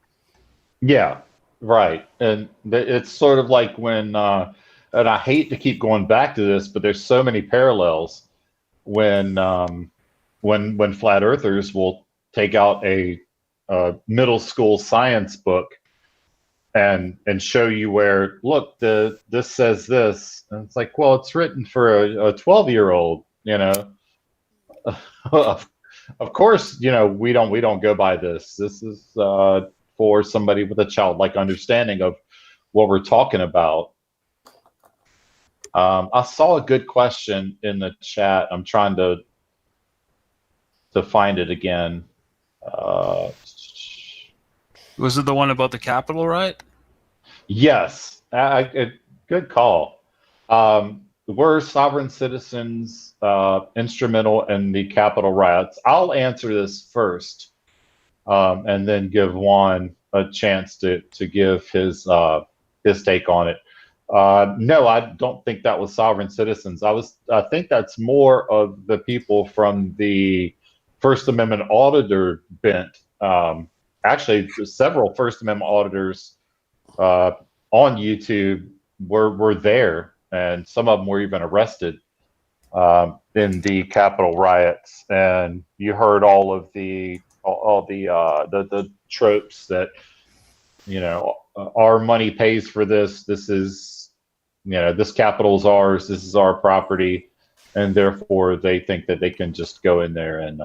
Yeah, right. And it's sort of like when, and I hate to keep going back to this, but there's so many parallels when when flat earthers will take out a middle school science book and show you where, look, this says this, and it's like, well, it's written for a 12-year-old, of course, we don't go by this. This is for somebody with a childlike understanding of what we're talking about. I saw a good question in the chat. I'm trying to find it again. Was it the one about the Capitol riot? Yes, good call. Were sovereign citizens instrumental in the Capitol riots? I'll answer this first, and then give Juan a chance to give his take on it. No, I don't think that was sovereign citizens. I think that's more of the people from the First Amendment auditor bent. Actually, several First Amendment auditors on YouTube were there, and some of them were even arrested in the Capitol riots. And you heard all the tropes that our money pays for this. This is this Capitol is ours. This is our property, and therefore they think that they can just go in there and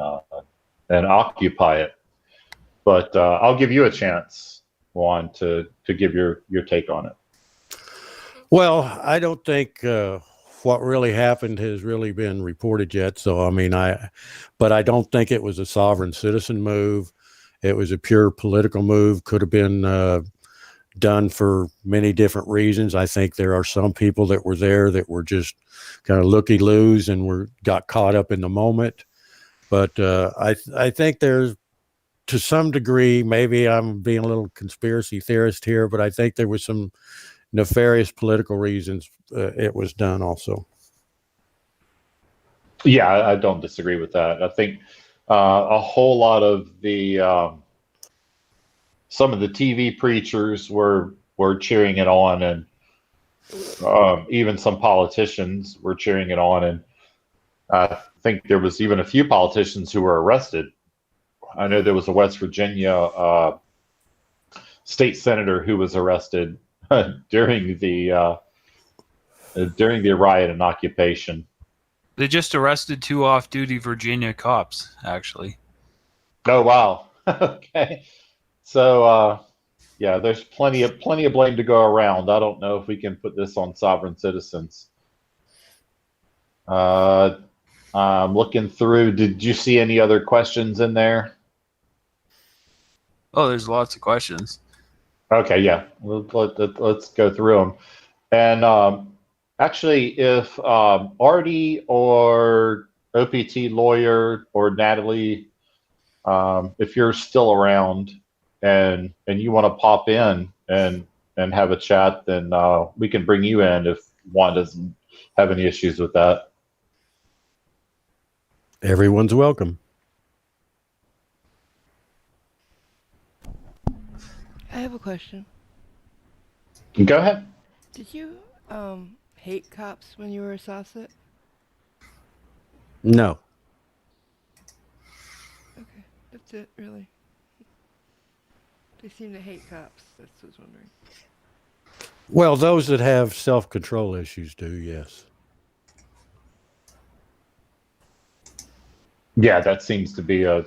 occupy it. But I'll give you a chance, Juan, to give your take on it. Well, I don't think what really happened has really been reported yet. So, but I don't think it was a sovereign citizen move. It was a pure political move. Could have been done for many different reasons. I think there are some people that were there that were just kind of looky-loos and got caught up in the moment. But I think there's, to some degree, maybe I'm being a little conspiracy theorist here, but I think there was some nefarious political reasons it was done also. Yeah, I don't disagree with that. I think a whole lot of some of the TV preachers were cheering it on, and even some politicians were cheering it on. And I think there was even a few politicians who were arrested. I know there was a West Virginia state senator who was arrested during the riot and occupation. They just arrested 2 off-duty Virginia cops, actually. Oh wow! Okay, so yeah, there's plenty of blame to go around. I don't know if we can put this on sovereign citizens. I'm looking through. Did you see any other questions in there? Oh, there's lots of questions. Okay, yeah. Let's go through them. And actually, if Artie or OPT lawyer or Natalie, if you're still around and you want to pop in and have a chat, then we can bring you in if Juan doesn't have any issues with that. Everyone's welcome. I have a question. Go ahead. Did you hate cops when you were a Saucet? No. Okay, that's it, really. They seem to hate cops. That's what I was wondering. Well, those that have self-control issues do, yes. Yeah, that seems to be a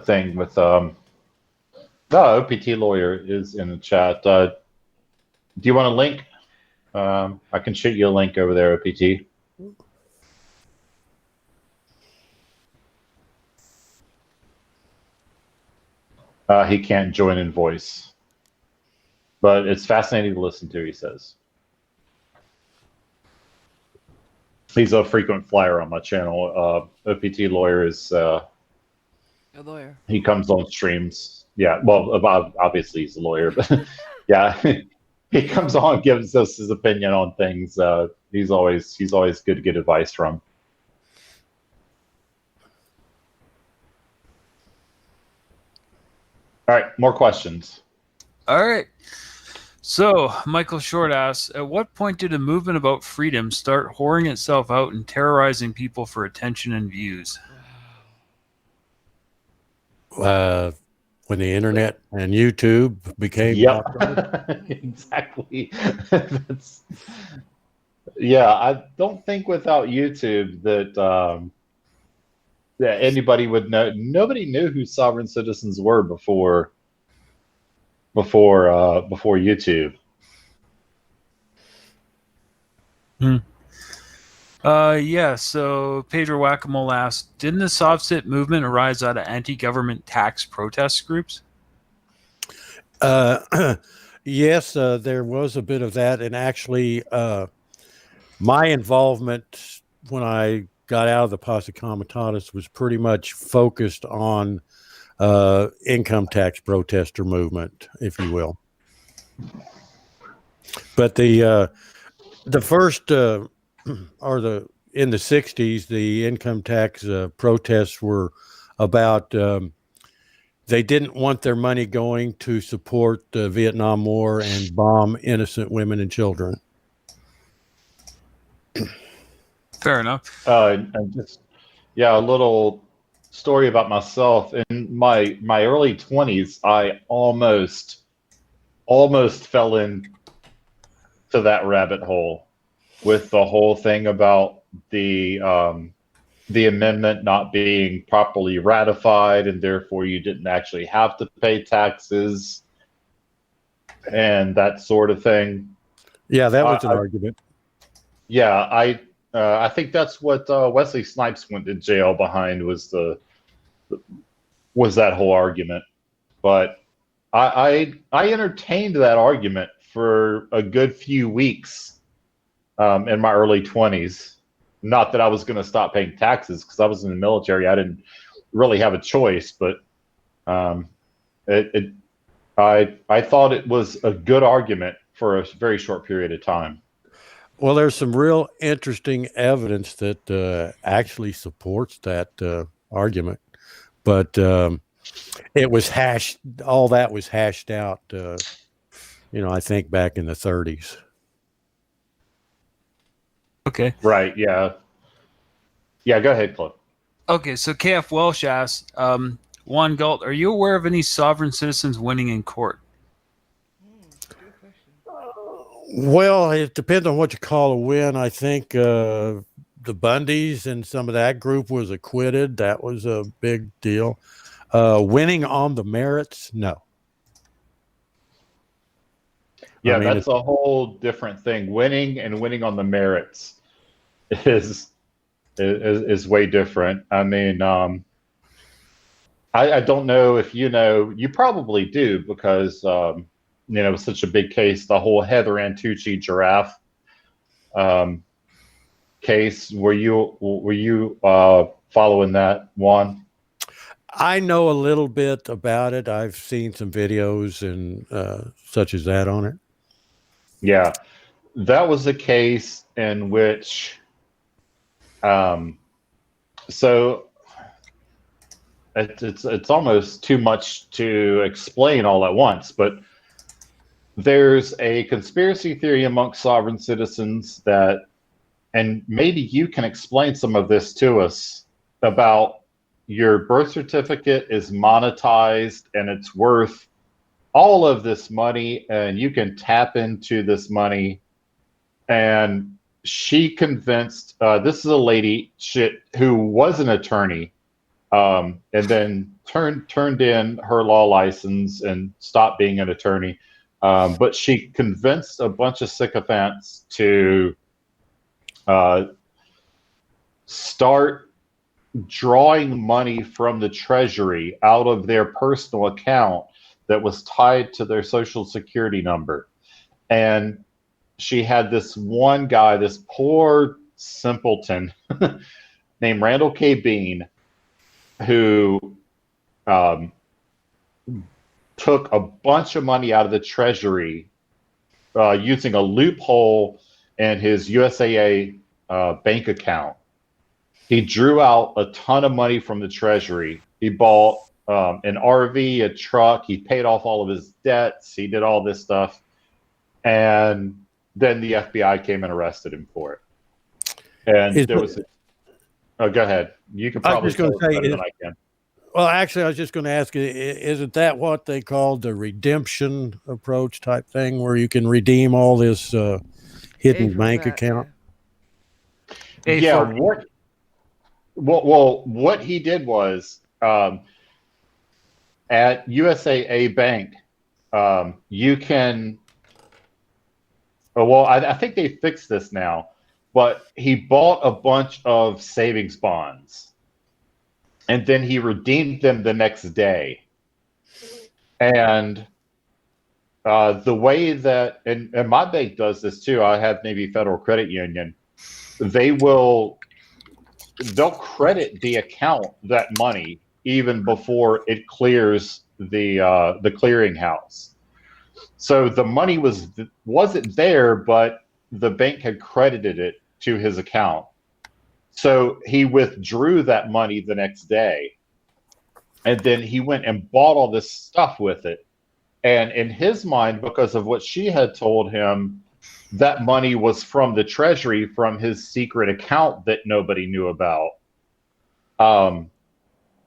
thing with the OPT lawyer is in the chat. Do you want a link? I can shoot you a link over there, OPT. He can't join in voice, but it's fascinating to listen to, he says. He's a frequent flyer on my channel. OPT lawyer is A lawyer. he comes on streams. Yeah, well, obviously he's a lawyer, but yeah, he comes on, gives us his opinion on things. He's always good to get advice from. All right, more questions. All right. So, Michael Short asks, at what point did a movement about freedom start whoring itself out and terrorizing people for attention and views? When the internet and YouTube became Yep, exactly. Yeah, I don't think without YouTube that anybody would know. Nobody knew who sovereign citizens were before YouTube. Yeah, so Pedro Whack-A-Mole asked, didn't the SovCit movement arise out of anti-government tax protest groups? Yes, there was a bit of that. And actually, my involvement when I got out of the Posse Comitatus was pretty much focused on income tax protester movement, if you will. But the first in the 60s, the income tax protests were about they didn't want their money going to support the Vietnam War and bomb innocent women and children. Fair enough. And just a little story about myself. In my early 20s, I almost fell into that rabbit hole with the whole thing about the amendment not being properly ratified, and therefore you didn't actually have to pay taxes and that sort of thing. Yeah, that was an argument. Yeah, I think that's what Wesley Snipes went to jail behind was that whole argument. But I entertained that argument for a good few weeks in my early 20s. Not that I was going to stop paying taxes because I was in the military. I didn't really have a choice, but I thought it was a good argument for a very short period of time. Well, there's some real interesting evidence that actually supports that argument, but it was all that was hashed out, I think back in the 30s. Okay. Right. Yeah. Yeah. Go ahead, Cliff. Okay. So KF Welsh asks, Juan Galt, are you aware of any sovereign citizens winning in court? Good question. Well, it depends on what you call a win. I think the Bundys and some of that group was acquitted. That was a big deal. Winning on the merits, no. Yeah, that's a whole different thing. Winning on the merits is way different. I mean, I don't know if you know. You probably do because it was such a big case. The whole Heather Antucci giraffe case. Were you following that, Juan? I know a little bit about it. I've seen some videos and such as that on it. Yeah, that was a case in which, so it's almost too much to explain all at once, but there's a conspiracy theory amongst sovereign citizens that, and maybe you can explain some of this to us, about your birth certificate is monetized and it's worth all of this money and you can tap into this money. And she convinced, this is a lady who was an attorney and then turned in her law license and stopped being an attorney. But she convinced a bunch of sycophants to start drawing money from the Treasury out of their personal account that was tied to their Social Security number. And she had this one guy, this poor simpleton named Randall K. Bean who took a bunch of money out of the Treasury using a loophole in his USAA bank account. He drew out a ton of money from the Treasury. He bought an RV, a truck. He paid off all of his debts. He did all this stuff. And then the FBI came and arrested him for it. And there was... Oh, go ahead. You can probably tell us better than I can. Well, actually, I was just going to ask you, isn't that what they call the redemption approach type thing, where you can redeem all this hidden bank account? Yeah. What he did was at USAA Bank, you can. Well, I think they fixed this now, but he bought a bunch of savings bonds. And then he redeemed them the next day. And the way that, and my bank does this too, I have Navy Federal Credit Union, they'll credit the account that money even before it clears the clearinghouse. So the money wasn't there, but the bank had credited it to his account. So he withdrew that money the next day, and then he went and bought all this stuff with it. And in his mind, because of what she had told him, that money was from the Treasury, from his secret account that nobody knew about.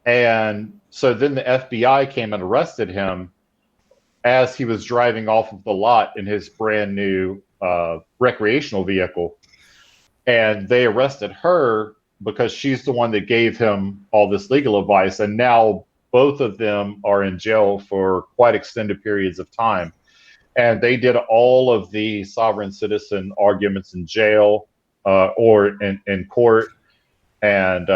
And so then the FBI came and arrested him as he was driving off of the lot in his brand new recreational vehicle. And they arrested her because she's the one that gave him all this legal advice. And now both of them are in jail for quite extended periods of time. And they did all of the sovereign citizen arguments in jail or in court. And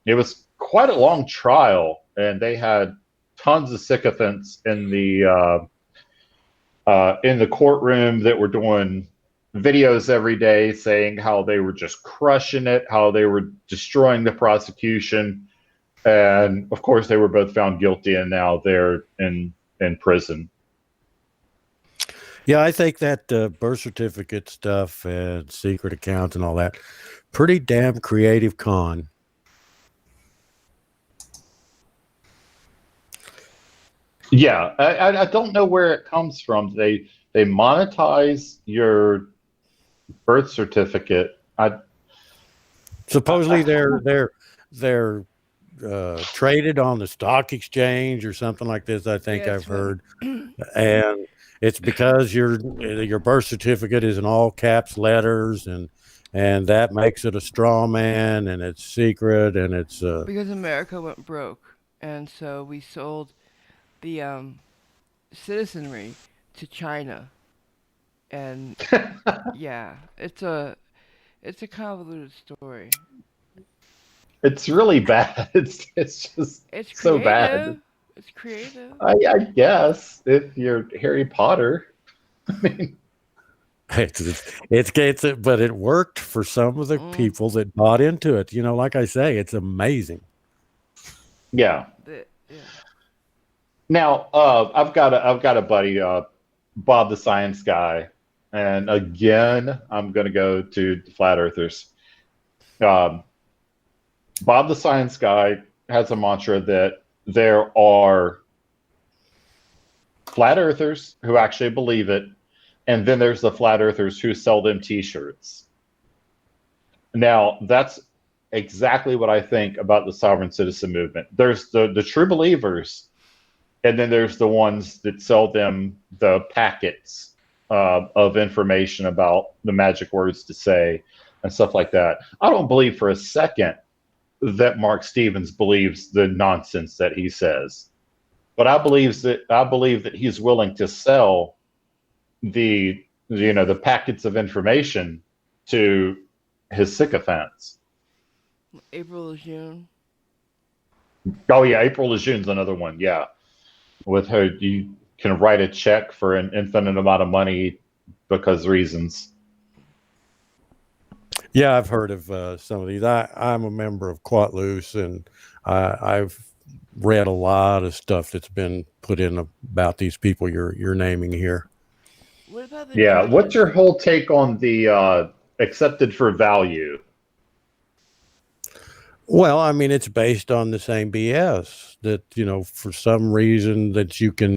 it was quite a long trial. And they had tons of sycophants in the courtroom that were doing videos every day saying how they were just crushing it, how they were destroying the prosecution. And of course they were both found guilty, and now they're in prison. Yeah, I think that birth certificate stuff and secret accounts and all that, pretty damn creative con. Yeah, I don't know where it comes from. They monetize your birth certificate. Supposedly they're traded on the stock exchange or something like this. I think I've heard, and it's because your birth certificate is in all caps letters, and that makes it a straw man, and it's secret, and it's because America went broke, and so we sold the citizenry to China. And yeah, it's a convoluted story. It's really bad. It's just so bad. It's creative. I guess if you're Harry Potter, I mean, it's but it worked for some of the people that bought into it. You know, like I say, it's amazing. Yeah. Now, I've got a buddy, Bob the Science Guy. And again, I'm going to go to the Flat Earthers. Bob the Science Guy has a mantra that there are Flat Earthers who actually believe it, and then there's the Flat Earthers who sell them T-shirts. Now, that's exactly what I think about the sovereign citizen movement. There's the true believers, and then there's the ones that sell them the packets of information about the magic words to say and stuff like that. I don't believe for a second that Mark Stevens believes the nonsense that he says, but I believe that he's willing to sell the packets of information to his sycophants. April Lejeune. Oh yeah, April Lejeune's another one. Yeah, with her you can write a check for an infinite amount of money because reasons. Yeah, I've heard of some of these. I'm a member of Quat Loose, and I've read a lot of stuff that's been put in about these people you're naming here. What about the Yeah. What's your judges? whole take on the accepted for value? Well, I mean, it's based on the same BS that, for some reason that you can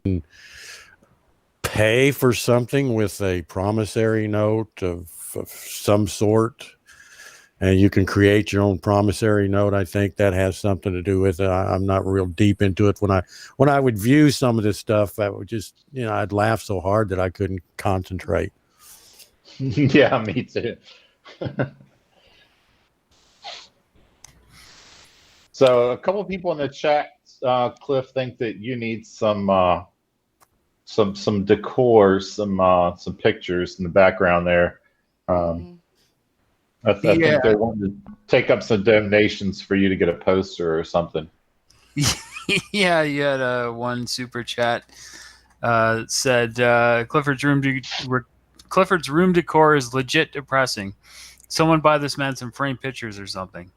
pay for something with a promissory note of some sort, and you can create your own promissory note. I think that has something to do with it. I'm not real deep into it. When I would view some of this stuff, I would just, I'd laugh so hard that I couldn't concentrate. Yeah, me too. So a couple of people in the chat, Cliff, think that you need some decor, some pictures in the background there. Mhm. I Yeah. think they wanted to take up some donations for you to get a poster or something. Yeah, you had one super chat said Clifford's room decor is legit depressing. Someone buy this man some framed pictures or something.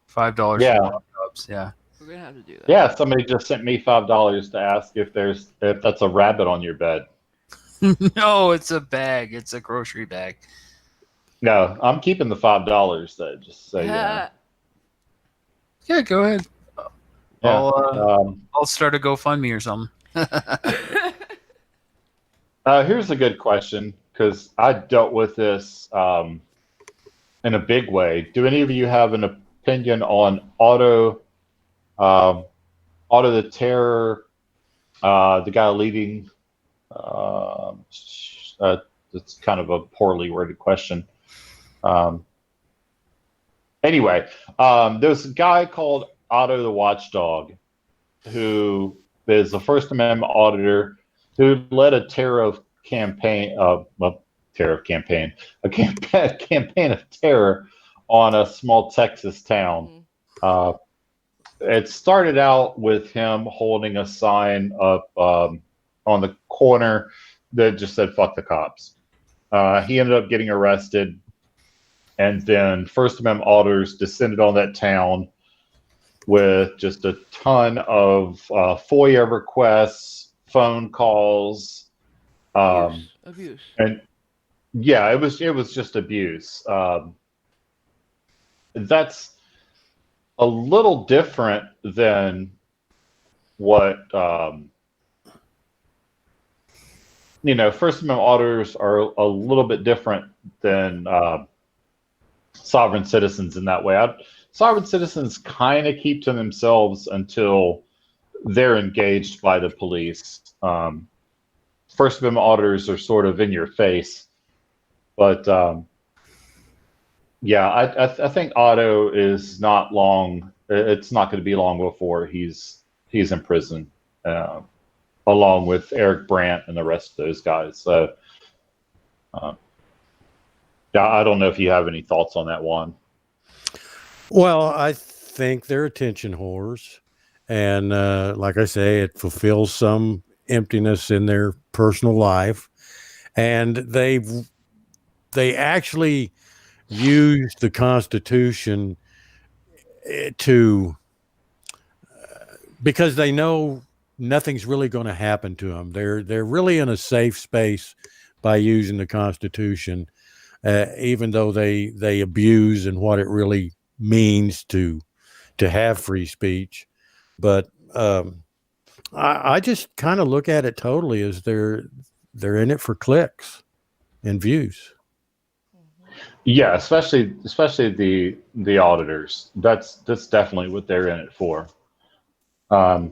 $5 Yeah. for laptops. Yeah. We're gonna have to do that. Yeah, somebody just sent me $5 to ask if that's a rabbit on your bed. No, it's a bag. It's a grocery bag. No, I'm keeping the $5 though, just so you know. Yeah, go ahead. Yeah. I'll start a GoFundMe or something. Here's a good question, because I dealt with this in a big way. Do any of you have an opinion on Otto the Terror, the guy leading? It's kind of a poorly worded question. Anyway, there's a guy called Otto the Watchdog, who is a First Amendment auditor who led a campaign of terror of terror on a small Texas town. It started out with him holding a sign up on the corner that just said "fuck the cops." He ended up getting arrested, and then First Amendment auditors descended on that town with just a ton of FOIA requests, phone calls, abuse. and yeah, it was just abuse. That's a little different than what First Amendment auditors are a little bit different than sovereign citizens in that way. Sovereign citizens kind of keep to themselves until they're engaged by the police. First Amendment auditors are sort of in your face, but yeah, I think Otto is not long. It's not going to be long before he's in prison, along with Eric Brandt and the rest of those guys. So, yeah, I don't know if you have any thoughts on that one. Well, I think they're attention whores, and like I say, it fulfills some emptiness in their personal life, and they actually use the Constitution to because they know nothing's really going to happen to them. They're really in a safe space by using the Constitution, even though they abuse and what it really means to have free speech. But I just kind of look at it totally as they're in it for clicks and views. Yeah, especially the auditors. That's definitely what they're in it for. For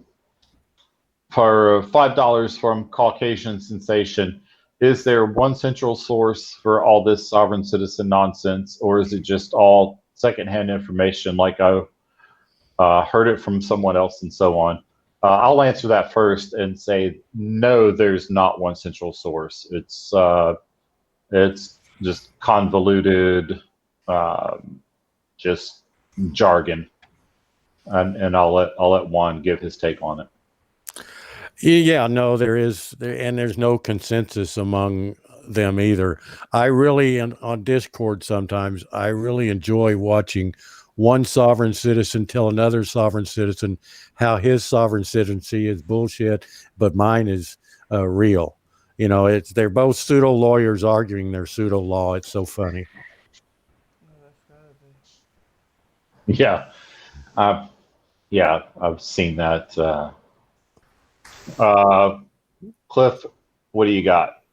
$5 from Caucasian Sensation, is there one central source for all this sovereign citizen nonsense, or is it just all secondhand information like I heard it from someone else and so on? I'll answer that first and say no, there's not one central source. It's just convoluted, just jargon, and I'll let Juan give his take on it. Yeah, no, there's no consensus among them either. I really, on Discord sometimes, I really enjoy watching one sovereign citizen tell another sovereign citizen how his sovereign citizenry is bullshit, but mine is real. You know, they're both pseudo lawyers arguing their pseudo law. It's so funny. Yeah. I've seen that. Cliff, what do you got?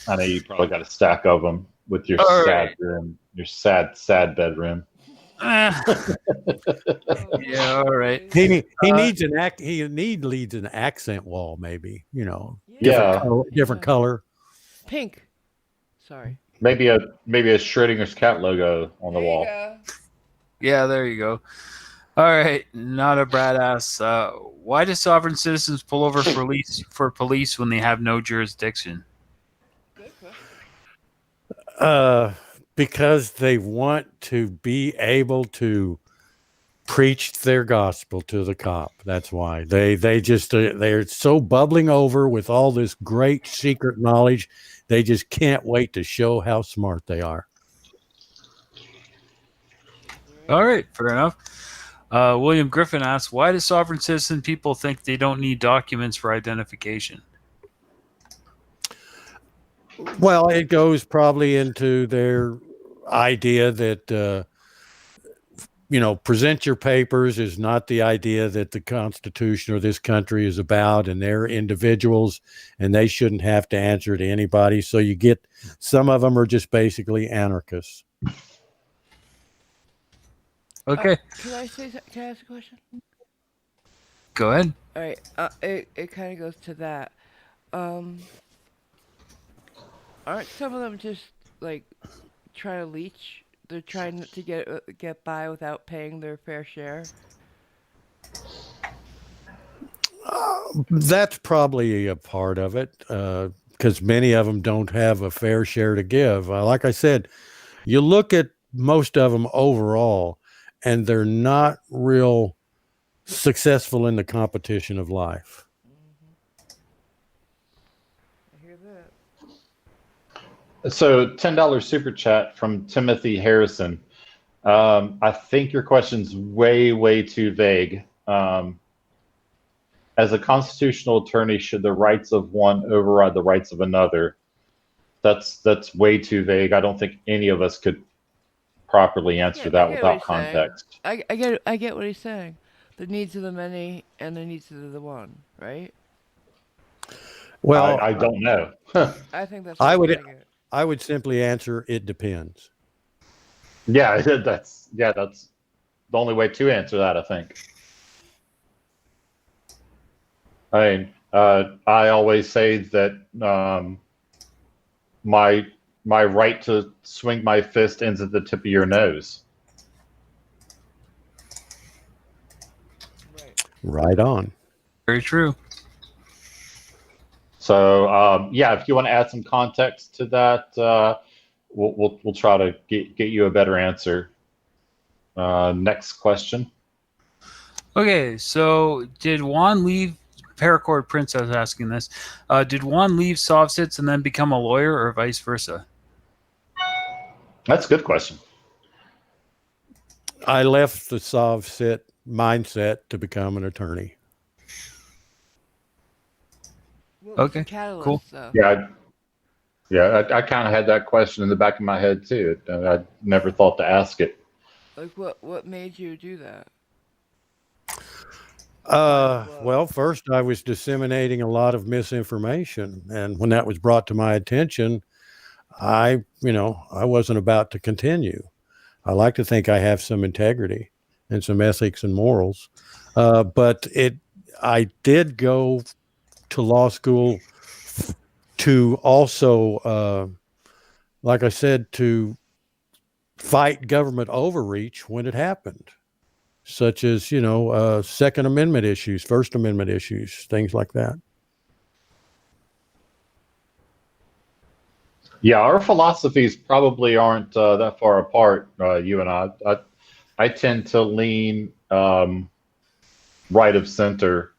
I know you probably got a stack of them with your All sad right. room, your sad bedroom. Yeah, all right. He needs needs an accent wall, maybe. You know, Yeah. different color. Pink. Sorry. Maybe a Schrodinger's cat logo on the There you wall. go. Yeah, there you go. All right, not a brat ass. Why do sovereign citizens pull over for police when they have no jurisdiction? Good question. Because they want to be able to preach their gospel to the cop. That's why they're so bubbling over with all this great secret knowledge. They just can't wait to show how smart they are. All right, fair enough. William Griffin asks, why do sovereign citizen people think they don't need documents for identification? Well, it goes probably into their idea that, present your papers is not the idea that the Constitution or this country is about, and they're individuals and they shouldn't have to answer to anybody. So you get, some of them are just basically anarchists. Okay, Can I ask a question? go ahead. All right. It kind of goes to that. Aren't some of them just like trying to leech? They're trying to get by without paying their fair share. That's probably a part of it, because many of them don't have a fair share to give. Like I said, you look at most of them overall, and they're not real successful in the competition of life. I hear that. So $10 super chat from Timothy Harrison. I think your question's way too vague. As a constitutional attorney, should the rights of one override the rights of another? That's way too vague. I don't think any of us could properly answer that without context. I get what he's saying. The needs of the many and the needs of the one, right? Well, I don't know. I think that's. I would simply answer, it depends. Yeah, that's the only way to answer that, I think. I mean, I always say that my right to swing my fist ends at the tip of your nose. Right on. Very true. So if you want to add some context to that, we'll try to get you a better answer. Next question. Okay, so did Juan leave? Paracord Princess asking this. Did Juan leave SovSits and then become a lawyer, or vice versa? That's a good question. I left the SovSit mindset to become an attorney. Okay, Catalyst, cool. Though? I kind of had that question in the back of my head too. I never thought to ask it. Like what made you do that? Well, first I was disseminating a lot of misinformation, and when that was brought to my attention, I wasn't about to continue. I like to think I have some integrity and some ethics and morals, but I did go to law school to also, like I said, to fight government overreach when it happened, such as, Second Amendment issues, First Amendment issues, things like that. Yeah, our philosophies probably aren't that far apart, you and I. I tend to lean right of center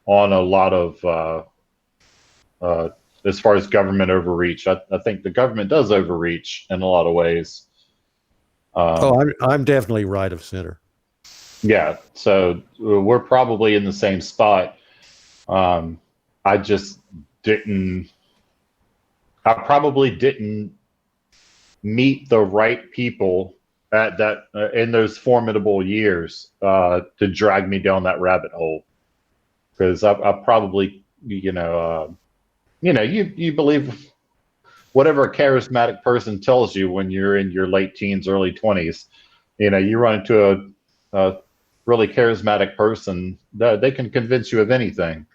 on a lot of as far as government overreach. I think the government does overreach in a lot of ways. I'm definitely right of center. Yeah, so we're probably in the same spot. I just didn't. I probably didn't meet the right people at that in those formidable years to drag me down that rabbit hole. Because I probably, you believe whatever a charismatic person tells you when you're in your late teens, early 20s. You run into a really charismatic person, they can convince you of anything.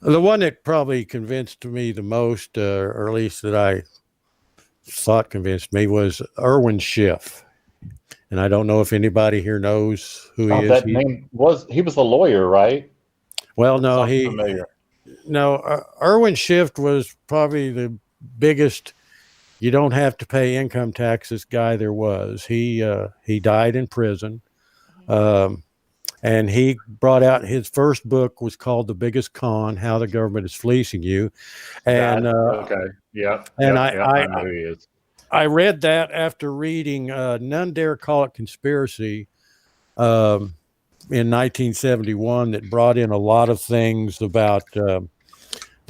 The one that probably convinced me the most, or at least that I thought convinced me, was Irwin Schiff. And I don't know if anybody here knows who he is. That name he was a lawyer, right? Well, no, familiar. Irwin Schiff was probably the biggest you don't have to pay income taxes guy there was. He died in prison. And he brought out his first book was called The Biggest Con: How the Government is Fleecing You. And okay. Yeah. And I know who he is. I read that after reading None Dare Call It Conspiracy in 1971 that brought in a lot of things about the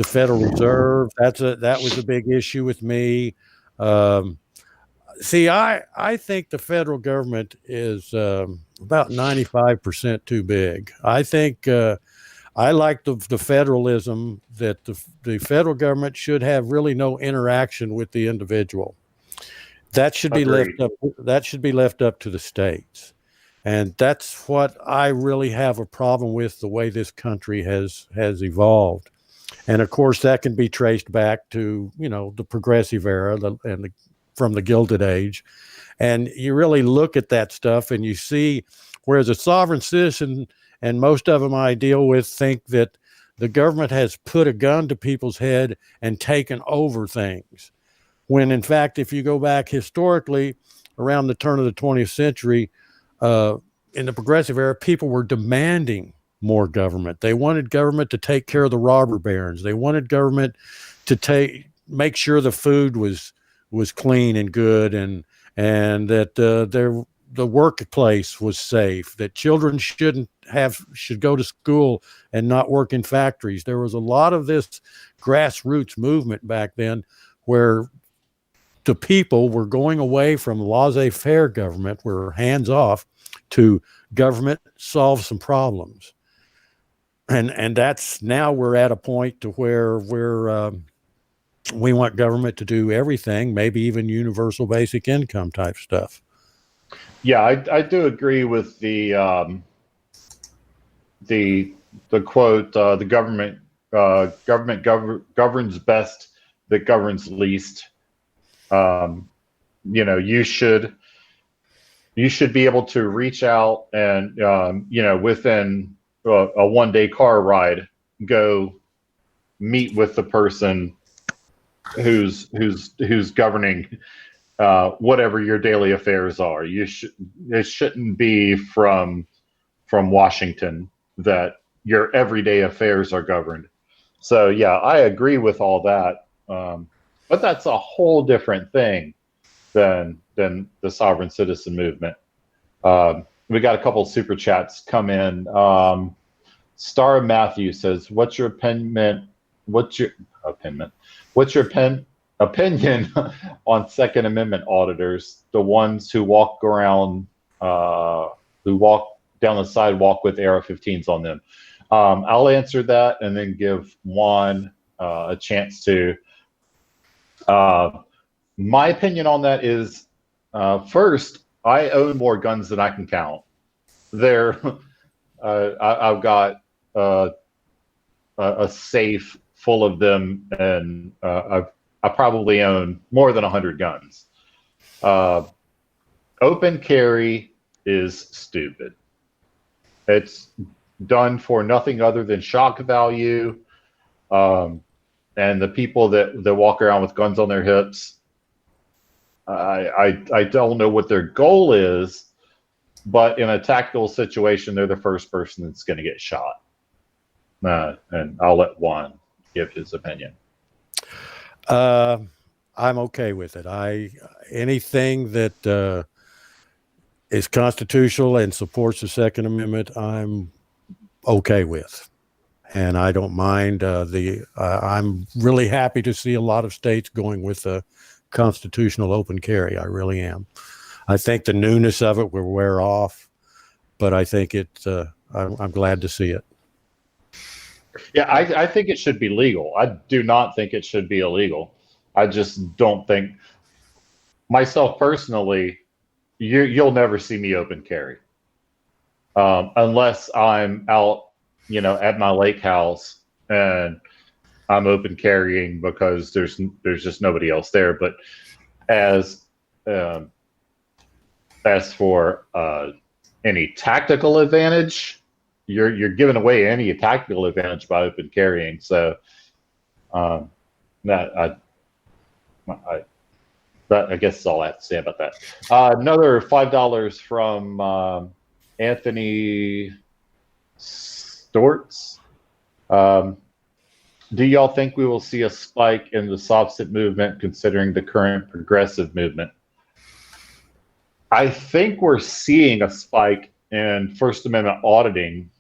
Federal Reserve. That was a big issue with me. See, I think the federal government is about 95% too big. I think I like the federalism that the federal government should have really no interaction with the individual. That should be left up. That should be left up to the states, and that's what I really have a problem with the way this country has evolved. And of course, that can be traced back to the progressive era from the Gilded Age, and you really look at that stuff and you see, whereas a sovereign citizen, and most of them I deal with, think that the government has put a gun to people's head and taken over things. When in fact, if you go back historically, around the turn of the 20th century, in the progressive era, people were demanding more government. They wanted government to take care of the robber barons. They wanted government to make sure the food was clean and good, and that the workplace was safe, that children should go to school and not work in factories. There was a lot of this grassroots movement back then where the people were going away from laissez-faire government, where hands off, to government solve some problems. And that's, now we're at a point to where we want government to do everything, maybe even universal basic income type stuff. Yeah, I do agree with the quote, the government governs best that governs least. You should be able to reach out and within a one-day car ride, go meet with the person who's governing whatever your daily affairs are. It shouldn't be from Washington that your everyday affairs are governed. So yeah, I agree with all that. But that's a whole different thing than the sovereign citizen movement. We got a couple of super chats come in. Star Matthew says, "What's your opinion? What's your opinion on Second Amendment auditors, the ones who walk around, who walk down the sidewalk with AR-15s on them?" I'll answer that and then give Juan a chance to. My opinion on that is, first, I own more guns than I can count. I've got a safe full of them, and I probably own more than 100 guns. Open carry is stupid. It's done for nothing other than shock value. And the people that walk around with guns on their hips, I don't know what their goal is, but in a tactical situation, they're the first person that's going to get shot. And I'll let Juan give his opinion. I'm okay with it. Anything that is constitutional and supports the Second Amendment, I'm okay with, and I don't mind I'm really happy to see a lot of states going with the constitutional open carry. I really am. I think the newness of it will wear off, but I think I'm glad to see it. Yeah, I think it should be legal. I do not think it should be illegal. I just don't think, myself personally, you'll never see me open carry unless I'm out, at my lake house and I'm open carrying because there's just nobody else there. But as um, as for any tactical advantage, you're giving away any tactical advantage by open carrying. So that I guess is all I have to say about that. Another $5 from Anthony Storts. Do y'all think we will see a spike in the soft movement considering the current progressive movement? I think we're seeing a spike in First Amendment auditing.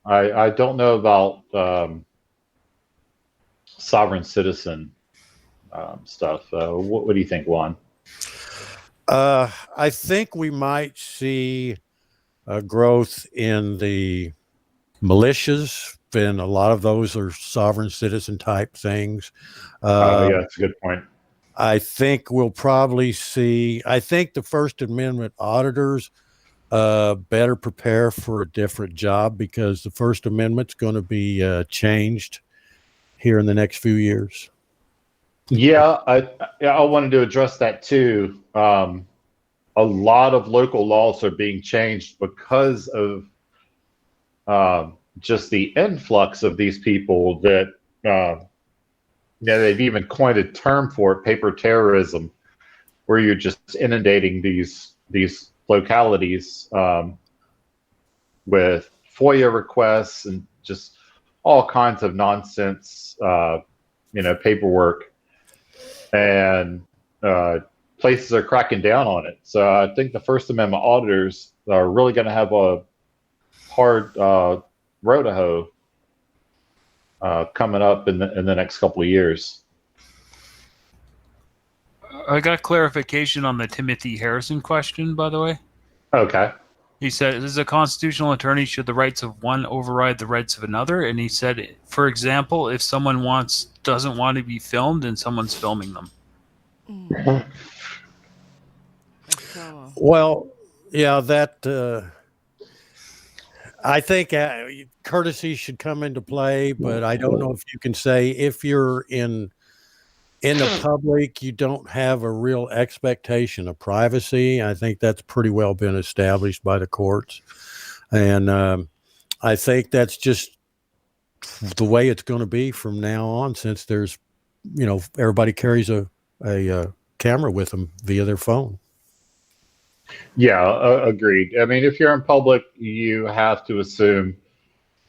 I don't know about sovereign citizen stuff. What do you think, Juan? I think we might see a growth in the militias, and a lot of those are sovereign citizen type things. Yeah, that's a good point. I think we'll probably see, I think the First Amendment auditors better prepare for a different job, because the First Amendment's going to be changed here in the next few years. Yeah, I wanted to address that too. A lot of local laws are being changed because of just the influx of these people that they've even coined a term for it, paper terrorism, where you're just inundating these localities with FOIA requests and just all kinds of nonsense, paperwork, and places are cracking down on it. So I think the First Amendment auditors are really going to have a hard row to hoe coming up in the next couple of years. I got clarification on the Timothy Harrison question, by the way. Okay. He said, as a constitutional attorney, should the rights of one override the rights of another? And he said, for example, if someone doesn't want to be filmed and someone's filming them. Well, yeah, that I think courtesy should come into play, but I don't know if you can say if you're in the public, you don't have a real expectation of privacy. I think that's pretty well been established by the courts. And I think that's just the way it's going to be from now on, since there's, everybody carries a camera with them via their phone. Yeah, agreed. I mean, if you're in public, you have to assume,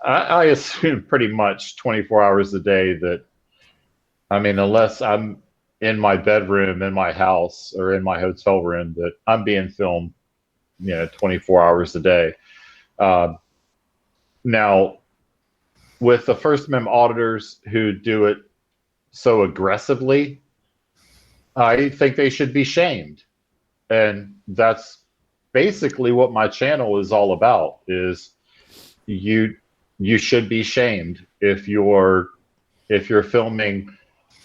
I assume pretty much 24 hours a day that, unless I'm in my bedroom, in my house, or in my hotel room, that I'm being filmed, 24 hours a day. Now, with the First Amendment auditors who do it so aggressively, I think they should be shamed. And that's basically what my channel is all about, is you should be shamed if you're filming,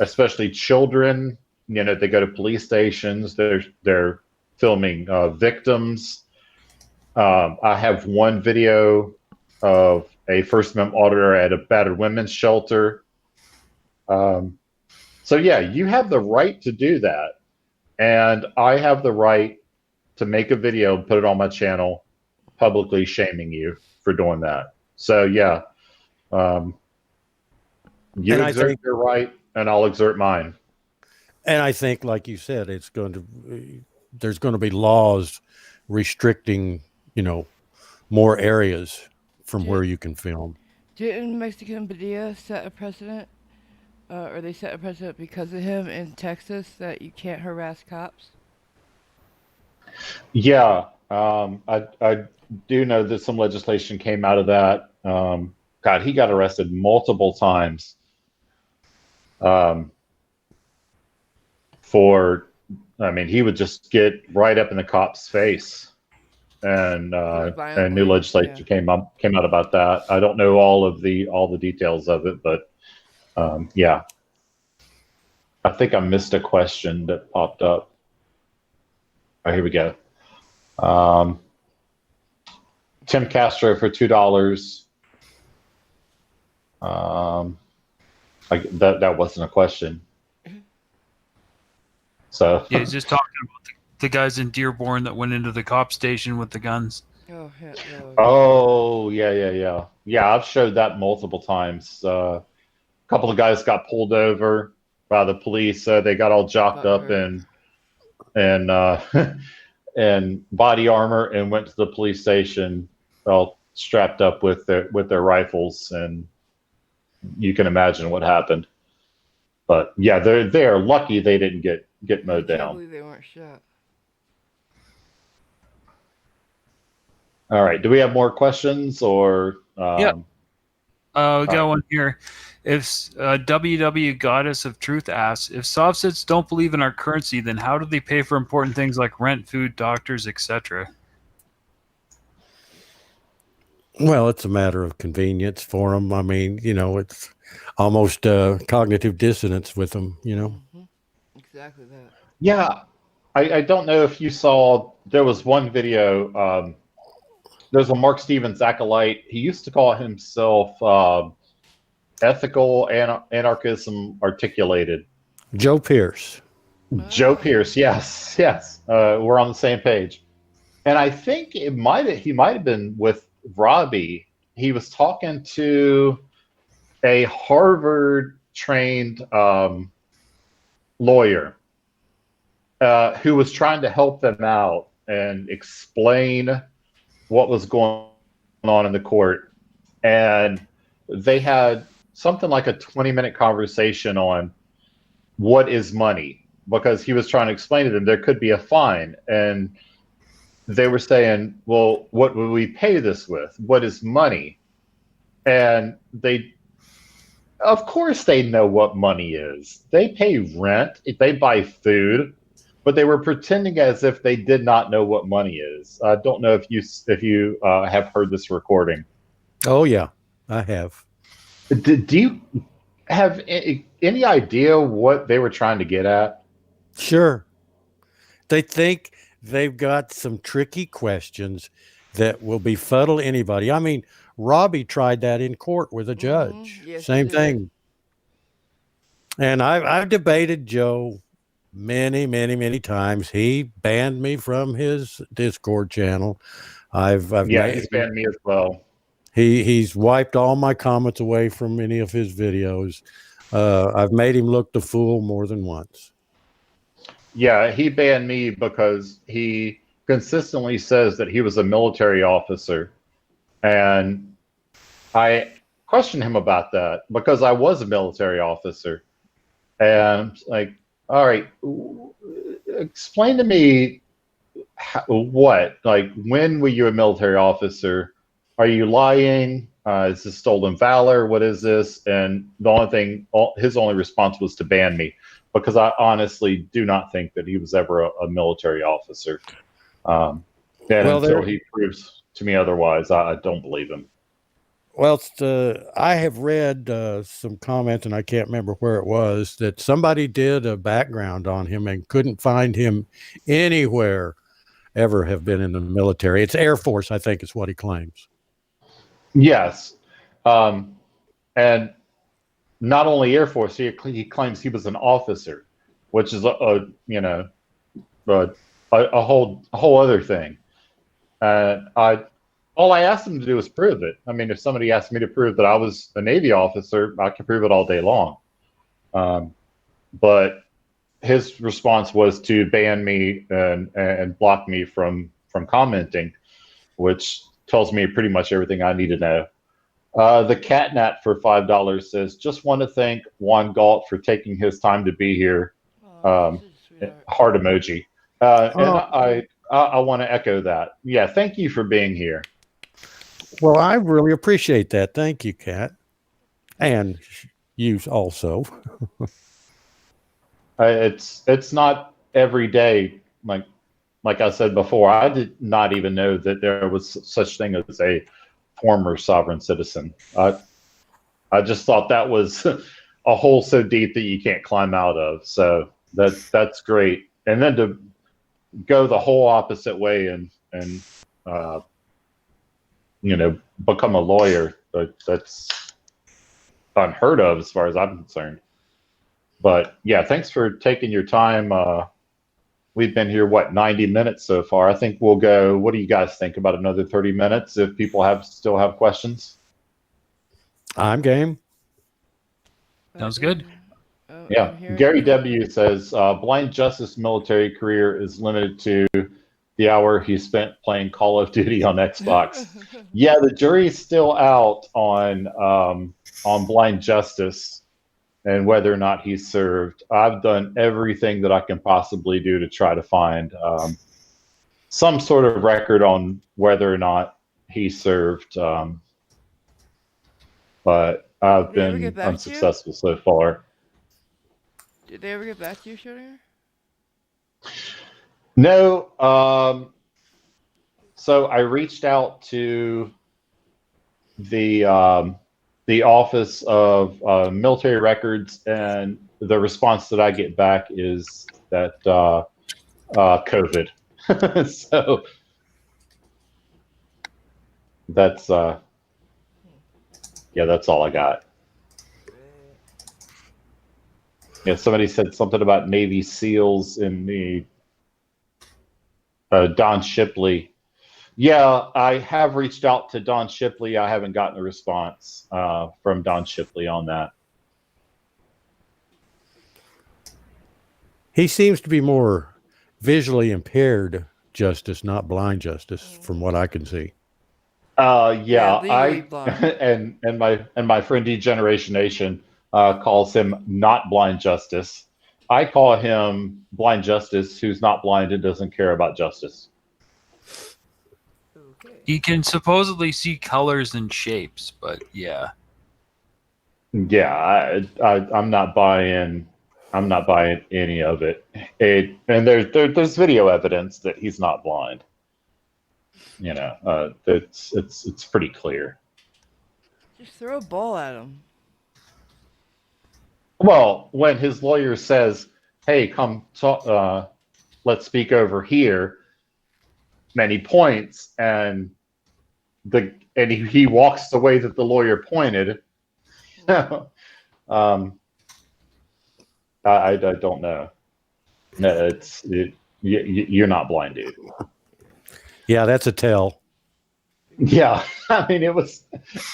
especially children. They go to police stations, they're filming victims. I have one video of a First Amendment auditor at a battered women's shelter. So yeah, you have the right to do that. And I have the right to make a video and put it on my channel publicly shaming you for doing that. So yeah, you exert your right and I'll exert mine. And I think, like you said, there's going to be laws restricting, more areas from where you can film. Didn't Mexican Padilla set a precedent or they set a precedent because of him in Texas that you can't harass cops. Yeah, I do know that some legislation came out of that. God, he got arrested multiple times um, for. I mean, he would just get right up in the cop's face, Just and new violently, yeah. legislation came out about that. I don't know all the details of it, but yeah, I think I missed a question that popped up. Oh, here we go. Um, Tim Castro for $2. That wasn't a question. So, Yeah, he's just talking about the guys in Dearborn that went into the cop station with the guns. Oh, yeah, oh, yeah. oh yeah. I've showed that multiple times. A couple of guys got pulled over by the police. They got all jocked Butt up hurt. and and body armor and went to the police station, all strapped up with their rifles, and you can imagine what happened. But yeah, they're lucky they didn't get I mowed can't down. believe they weren't shot. All right. Do we have more questions or? Yeah. We got right. one here. If WW Goddess of Truth asks, if soft-sits don't believe in our currency, then how do they pay for important things like rent, food, doctors, etc.? Well, it's a matter of convenience for them. I mean, it's almost cognitive dissonance with them, Mm-hmm. Exactly that. Yeah, I don't know if you saw. There was one video. There's a Mark Stevens acolyte. He used to call himself ethical anarchism articulated. Joe Pierce. Joe Oh. Pierce. Yes. We're on the same page. And I think he might have been with Robbie. He was talking to a Harvard trained lawyer who was trying to help them out and explain what was going on in the court. And they had something like a 20-minute conversation on what is money, because he was trying to explain to them there could be a fine. And they were saying, well, what would we pay this with? What is money? And of course they know what money is. They pay rent, they buy food, but they were pretending as if they did not know what money is. I don't know if you have heard this recording. Oh, yeah, I have. Do you have any idea what they were trying to get at? Sure. They think they've got some tricky questions that will befuddle anybody. I mean, Robbie tried that in court with a judge. Yes, Same he did. thing. And I've debated Joe many, many, many times. He banned me from his Discord channel. I've Yeah, he's banned me as well. He's wiped all my comments away from any of his videos. I've made him look the fool more than once. Yeah, he banned me because he consistently says that he was a military officer. And I questioned him about that because I was a military officer. And like, all right, explain to me what? Like, when were you a military officer? Are you lying? Is this stolen valor? What is this? And the only thing, his only response was to ban me, because I honestly do not think that he was ever a military officer. And until he proves to me otherwise, I don't believe him. Well, I have read some comments, and I can't remember where it was, that somebody did a background on him and couldn't find him anywhere ever have been in the military. It's Air Force, I think is what he claims. Yes. And not only Air Force, he claims he was an officer, which is a whole other thing. All I asked him to do was prove it. I mean, if somebody asked me to prove that I was a Navy officer, I could prove it all day long. But his response was to ban me and block me from commenting, which tells me pretty much everything I need to know. The catnap for $5 says, just want to thank Juan Galt for taking his time to be here. Oh, Um, she's a sweetheart. Heart emoji. And Oh. I want to echo that. Yeah, thank you for being here. Well, I really appreciate that. Thank you, Kat. And you also. It's not every day. Like I said before, I did not even know that there was such thing as a former sovereign citizen. I just thought that was a hole so deep that you can't climb out of. So that's great. And then to go the whole opposite way and uh, become a lawyer, that's unheard of as far as I'm concerned. But yeah, thanks for taking your time. We've been here, 90 minutes so far. I think we'll go, what do you guys think, about another 30 minutes if people still have questions? I'm game. Sounds good. Oh, Yeah. I'm hearing Gary you. W. says, blind justice military career is limited to the hour he spent playing Call of Duty on Xbox. Yeah, the jury's still out on blind justice and whether or not he's served. I've done everything that I can possibly do to try to find some sort of record on whether or not he served, but I've Did they ever been get back to you? unsuccessful so far. Did they ever get back to you, Schrodinger? No. So I reached out to the Office of Military Records, and the response that I get back is that COVID. So that's that's all I got. Yeah, somebody said something about Navy SEALs in the Don Shipley. Yeah, I have reached out to Don Shipley. I haven't gotten a response from Don Shipley on that. He seems to be more visually impaired justice, not blind justice, from what I can see. Yeah, legally blind. and my friend Degeneration Nation calls him not blind justice. I call him blind justice who's not blind and doesn't care about justice. He can supposedly see colors and shapes, but yeah. Yeah, I'm not buying. I'm not buying any of it. And there's video evidence that he's not blind. It's pretty clear. Just throw a ball at him. Well, when his lawyer says, "Hey, come talk, let's speak over here," and he points, and he walks the way that the lawyer pointed. I don't know. No, you're not blind, dude. Yeah, that's a tell. Yeah, I mean, it was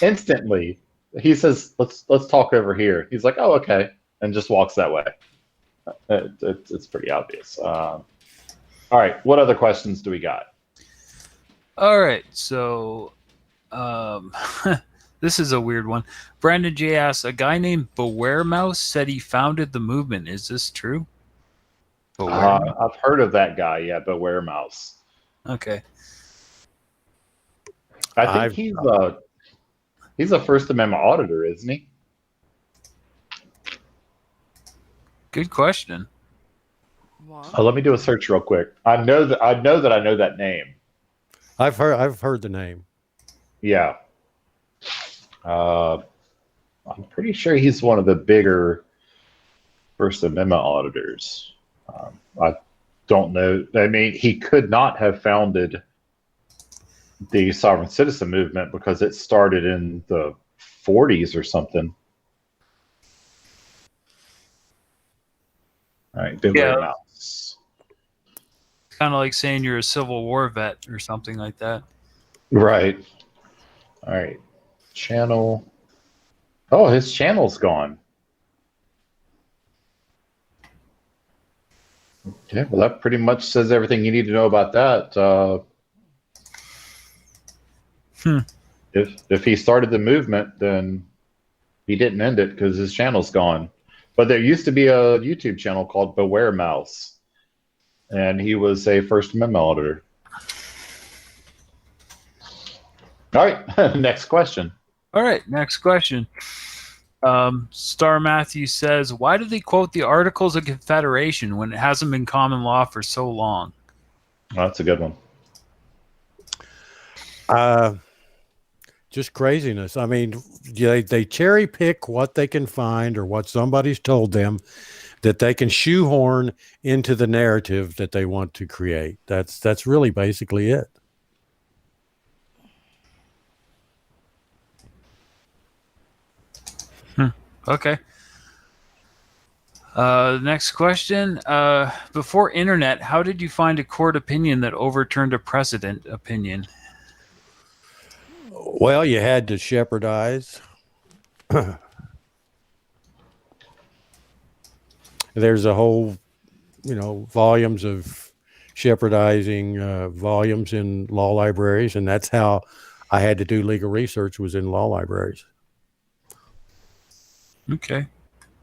instantly. He says, "Let's talk over here." He's like, "Oh, okay," and just walks that way. It's pretty obvious. All right, what other questions do we got? All right, so this is a weird one. Brandon J asks, a guy named Beware Mouse said he founded the movement. Is this true? I've heard of that guy, yeah, Beware Mouse. Okay. I think he's a First Amendment auditor, isn't he? Good question. Wow. Let me do a search real quick. I know that I know that name. I've heard the name. Yeah. I'm pretty sure he's one of the bigger First Amendment auditors. I don't know. I mean, he could not have founded the sovereign citizen movement because it started in the 40s or something. All right, Beware Mouse. Kind of like saying you're a Civil War vet or something like that. Right. All right. Channel. Oh, his channel's gone. Yeah, well, that pretty much says everything you need to know about that. If he started the movement, then he didn't end it because his channel's gone. But there used to be a YouTube channel called Beware Mouse, and he was a First Amendment auditor. All right, next question. All right, next question. Star Matthew says, why do they quote the Articles of Confederation when it hasn't been common law for so long? Oh, that's a good one. Just craziness. I mean, they cherry pick what they can find or what somebody's told them that they can shoehorn into the narrative that they want to create. That's really basically it. Okay. Next question. Before internet, how did you find a court opinion that overturned a precedent opinion? Well, you had to shepherdize. There's a whole, volumes of shepherdizing volumes in law libraries, and that's how I had to do legal research, was in law libraries. Okay.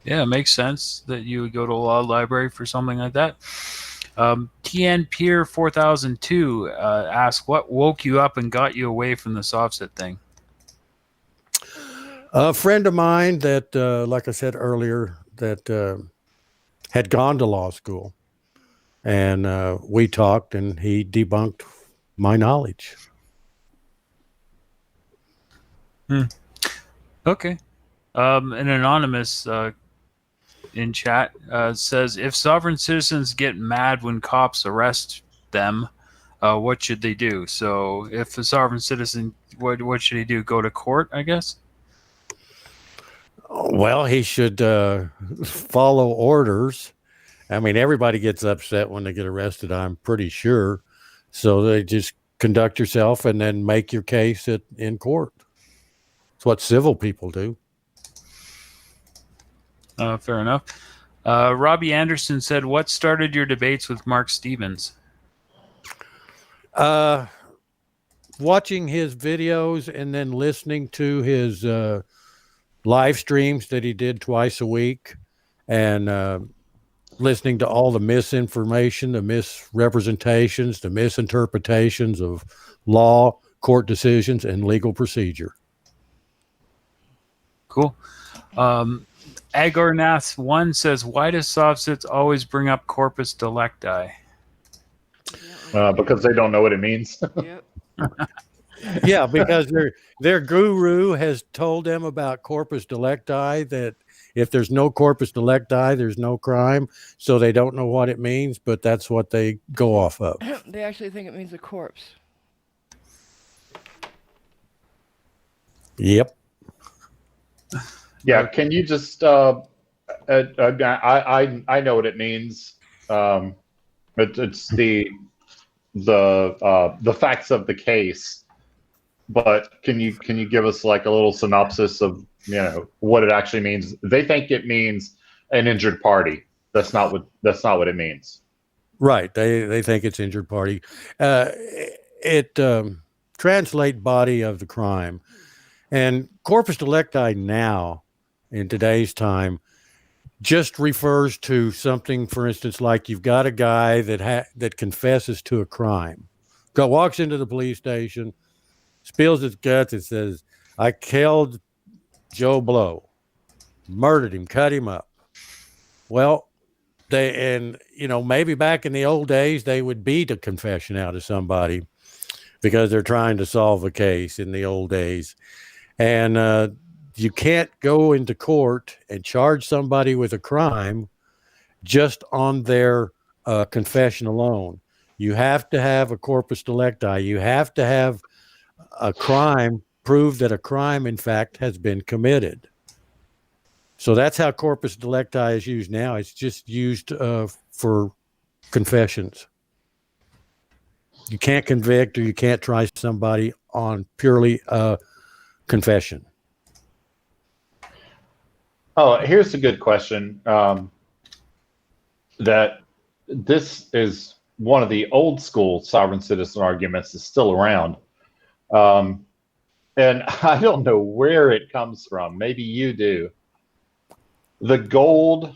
Yeah, it makes sense that you would go to a law library for something like that. TN Pier 4002 asks, what woke you up and got you away from this offset thing? A friend of mine that, like I said earlier, that had gone to law school, and we talked, and he debunked my knowledge. Okay. An anonymous in chat says, if sovereign citizens get mad when cops arrest them, what should they do? So if a sovereign citizen, what should he do? Go to court, I guess? Well, he should follow orders. I mean, everybody gets upset when they get arrested, I'm pretty sure. So they just conduct yourself and then make your case in court. It's what civil people do. Fair enough. Robbie Anderson said, what started your debates with Mark Stevens? Watching his videos and then listening to his live streams that he did twice a week, and listening to all the misinformation, the misrepresentations, the misinterpretations of law, court decisions, and legal procedure. Cool. Agornath 1 says, why does Sovsits always bring up corpus delicti? Because they don't know what it means. Yep. Yeah, because their guru has told them about corpus delicti, that if there's no corpus delicti, there's no crime. So they don't know what it means, but that's what they go off of. They actually think it means a corpse. Yep. Yeah, can you just? I know what it means. It's the facts of the case. But can you give us like a little synopsis of what it actually means? They think it means an injured party. That's not what it means. Right. They think it's injured party. It translate body of the crime, and corpus delicti now in today's time just refers to something. For instance, like you've got a guy that confesses to a crime, walks into the police station, spills his guts, and says, I killed Joe Blow, murdered him, cut him up. Well, maybe back in the old days, they would beat a confession out of somebody because they're trying to solve a case in the old days. And you can't go into court and charge somebody with a crime just on their confession alone. You have to have a corpus delicti. You have to have a crime, prove that a crime, in fact, has been committed. So that's how corpus delicti is used now. It's just used for confessions. You can't convict or you can't try somebody on purely confession. Oh, here's a good question. That this is one of the old school sovereign citizen arguments that's still around. and I don't know where it comes from. Maybe you do. The gold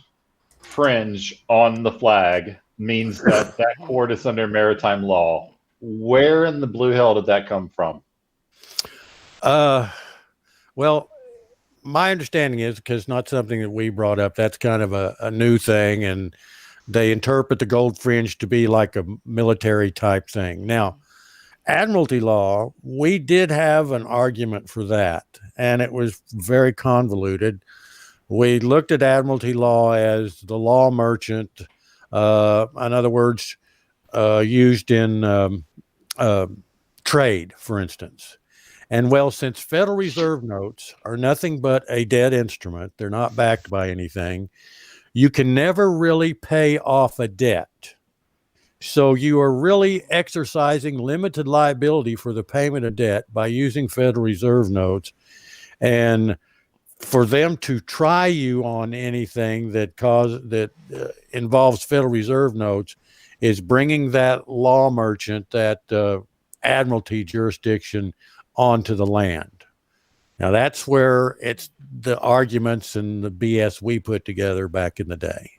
fringe on the flag means that that court is under maritime law. Where in the blue hell did that come from? Well, my understanding is, because not something that we brought up, that's kind of a new thing, and they interpret the gold fringe to be like a military type thing. Now, admiralty law, we did have an argument for that, and it was very convoluted. We looked at admiralty law as the law merchant, in other words, used in trade, for instance. And well, since Federal Reserve notes are nothing but a dead instrument, they're not backed by anything, you can never really pay off a debt. So you are really exercising limited liability for the payment of debt by using Federal Reserve notes. And for them to try you on anything that involves Federal Reserve notes is bringing that law merchant, that admiralty jurisdiction, onto the land. Now that's where it's the arguments and the BS we put together back in the day.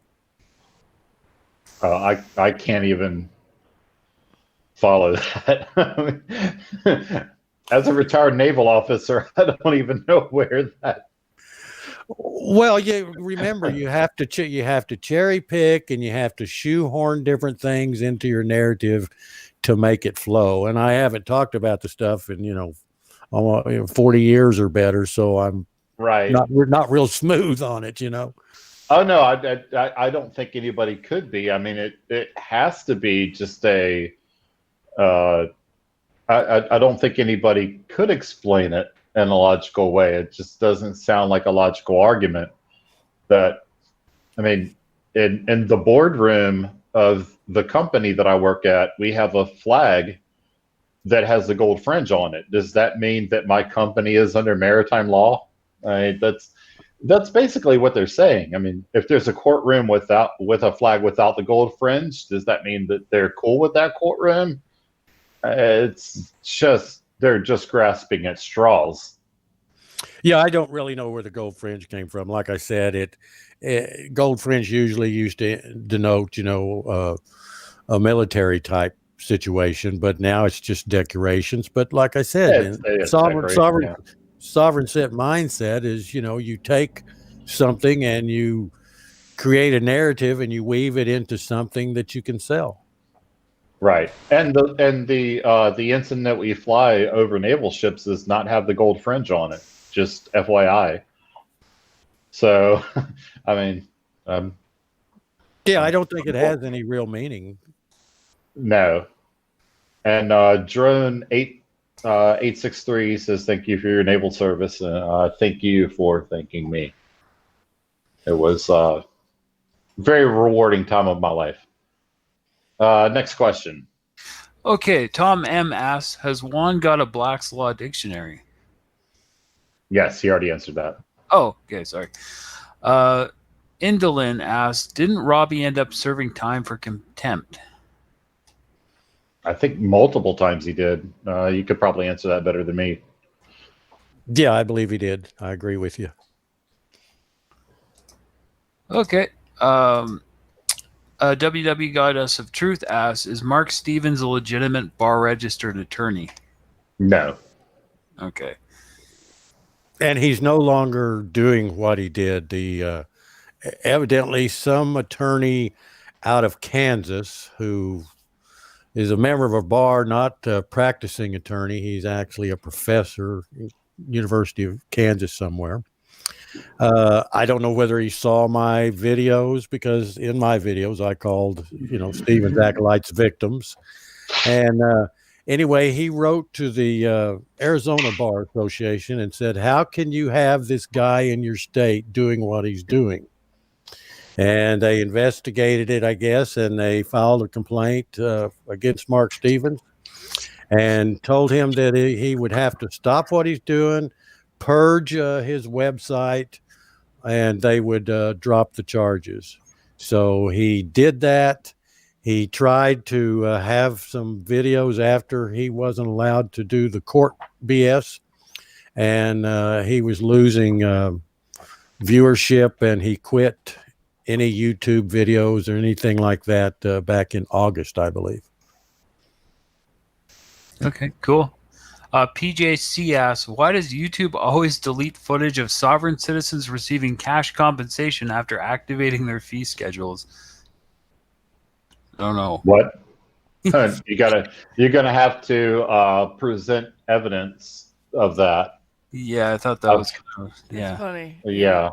I can't even follow that. As a retired naval officer, I don't even know where that. Well, you remember, you have to cherry pick, and you have to shoehorn different things into your narrative to make it flow. And I haven't talked about the stuff in 40 years or better, so I'm right. not real smooth on it. Oh no, I don't think anybody could be. I mean, it has to be just a. I don't think anybody could explain it in a logical way. It just doesn't sound like a logical argument. That, I mean, in the boardroom of the company that I work at, we have a flag that has the gold fringe on it. Does that mean that my company is under maritime law? That's basically what they're saying. I mean, if there's a courtroom with a flag without the gold fringe, does that mean that they're cool with that courtroom? It's just, they're just grasping at straws. Yeah, I don't really know where the gold fringe came from. Like I said, gold fringe usually used to denote, a military type situation, but now it's just decorations. But like I said, sovereign set mindset is, you take something and you create a narrative and you weave it into something that you can sell. Right, and the ensign that we fly over naval ships does not have the gold fringe on it. Just FYI. So, I mean, yeah, I don't think it has any real meaning. No, and drone 863 says thank you for your naval service, and thank you for thanking me. It was a very rewarding time of my life. Next question. Okay, Tom M asks, has Juan got a Black's Law dictionary? Yes, he already answered that. Oh, okay, sorry. Indolin asks, didn't Robbie end up serving time for contempt? I think multiple times he did. You could probably answer that better than me. Yeah, I believe he did. I agree with you. Okay. WW Goddess of Truth asks, is Mark Stevens a legitimate bar-registered attorney? No. Okay. And he's no longer doing what he did. Evidently some attorney out of Kansas who is a member of a bar, not a practicing attorney. He's actually a professor, University of Kansas somewhere. I don't know whether he saw my videos, because in my videos I called, Stevens acolytes victims. And anyway, he wrote to the Arizona Bar Association and said, how can you have this guy in your state doing what he's doing? And they investigated it, I guess, and they filed a complaint against Mark Stevens and told him that he would have to stop what he's doing, purge his website, and they would drop the charges. So he did that. He tried to have some videos after he wasn't allowed to do the court BS. and he was losing viewership, and he quit any YouTube videos or anything like that back in August, I believe. Okay, cool. PJC asks, why does YouTube always delete footage of sovereign citizens receiving cash compensation after activating their fee schedules? I don't know. What? You're gonna have to present evidence of that. Yeah, I thought that was kind of, It's yeah. funny. Yeah.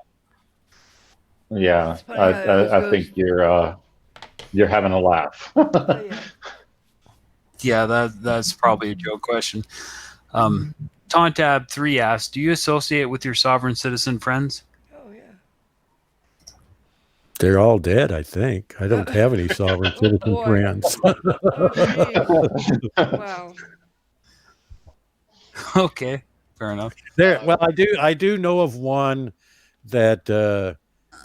It's funny how it always I goes- think you're having a laugh. Oh, yeah. Yeah, that's probably a joke question. Tontab3 asks, do you associate with your sovereign citizen friends? Oh, yeah. They're all dead, I think. I don't have any sovereign citizen boy. friends. Oh, jeez. Wow. Okay, fair enough. Well, I do know of one that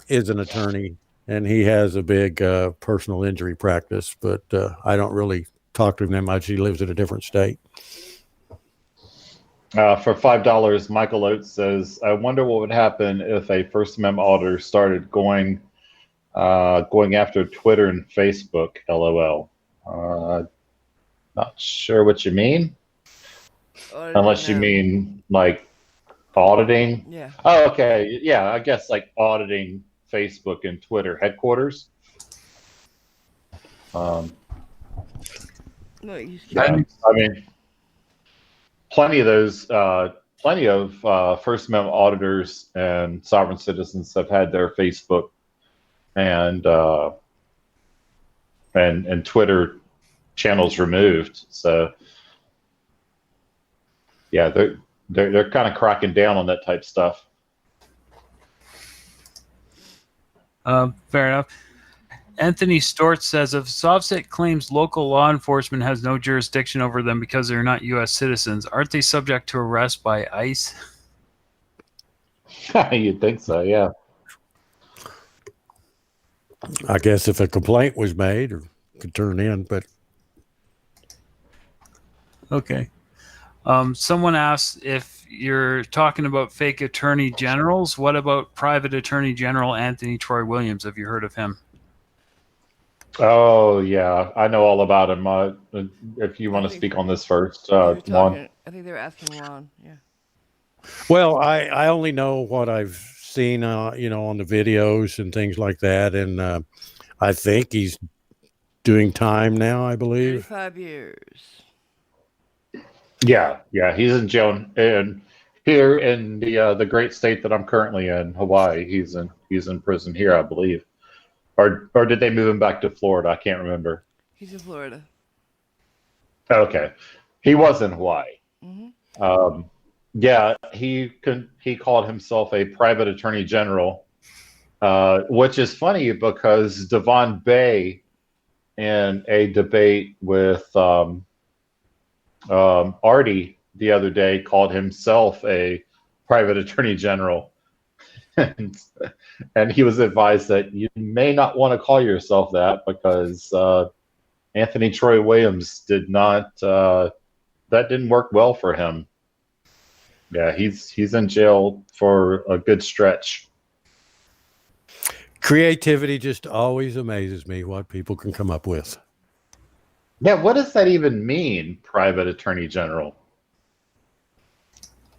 is an attorney, and he has a big personal injury practice, but I don't really talk to him that much. He lives in a different state. For $5, Michael Oates says, "I wonder what would happen if a First Amendment auditor started going after Twitter and Facebook." LOL. Not sure what you mean, unless you mean like auditing. Yeah. Oh, okay. Yeah, I guess like auditing Facebook and Twitter headquarters. No, you Yeah, I mean, plenty of those, First Amendment auditors and sovereign citizens have had their Facebook and Twitter channels removed. So, yeah, they're kind of cracking down on that type stuff. Fair enough. Anthony Stort says, if Sovset claims local law enforcement has no jurisdiction over them because they're not U.S. citizens, aren't they subject to arrest by ICE? You'd think so, yeah. I guess if a complaint was made or could turn in, but Okay. Someone asks, if you're talking about fake attorney generals, what about private attorney general Anthony Troy Williams? Have you heard of him? Oh, yeah, I know all about him. If you want to think speak on this first, They were Juan. talking, I think they were asking Ron. Yeah. well, I only know what I've seen, on the videos and things like that, and I think he's doing time now, I believe. 35 years. Yeah, he's in jail, and here in the great state that I'm currently in, Hawaii. He's in prison here, I believe, or did they move him back to Florida? I can't remember. He's in Florida. Okay, he was in Hawaii. Mm-hmm. Yeah, he called himself a private attorney general, which is funny because Devon Bay, in a debate with Artie the other day, called himself a private attorney general, and he was advised that you may not want to call yourself that because Anthony Troy Williams did not. That didn't work well for him. Yeah, he's in jail for a good stretch. Creativity just always amazes me, what people can come up with. Yeah, what does that even mean, private attorney general?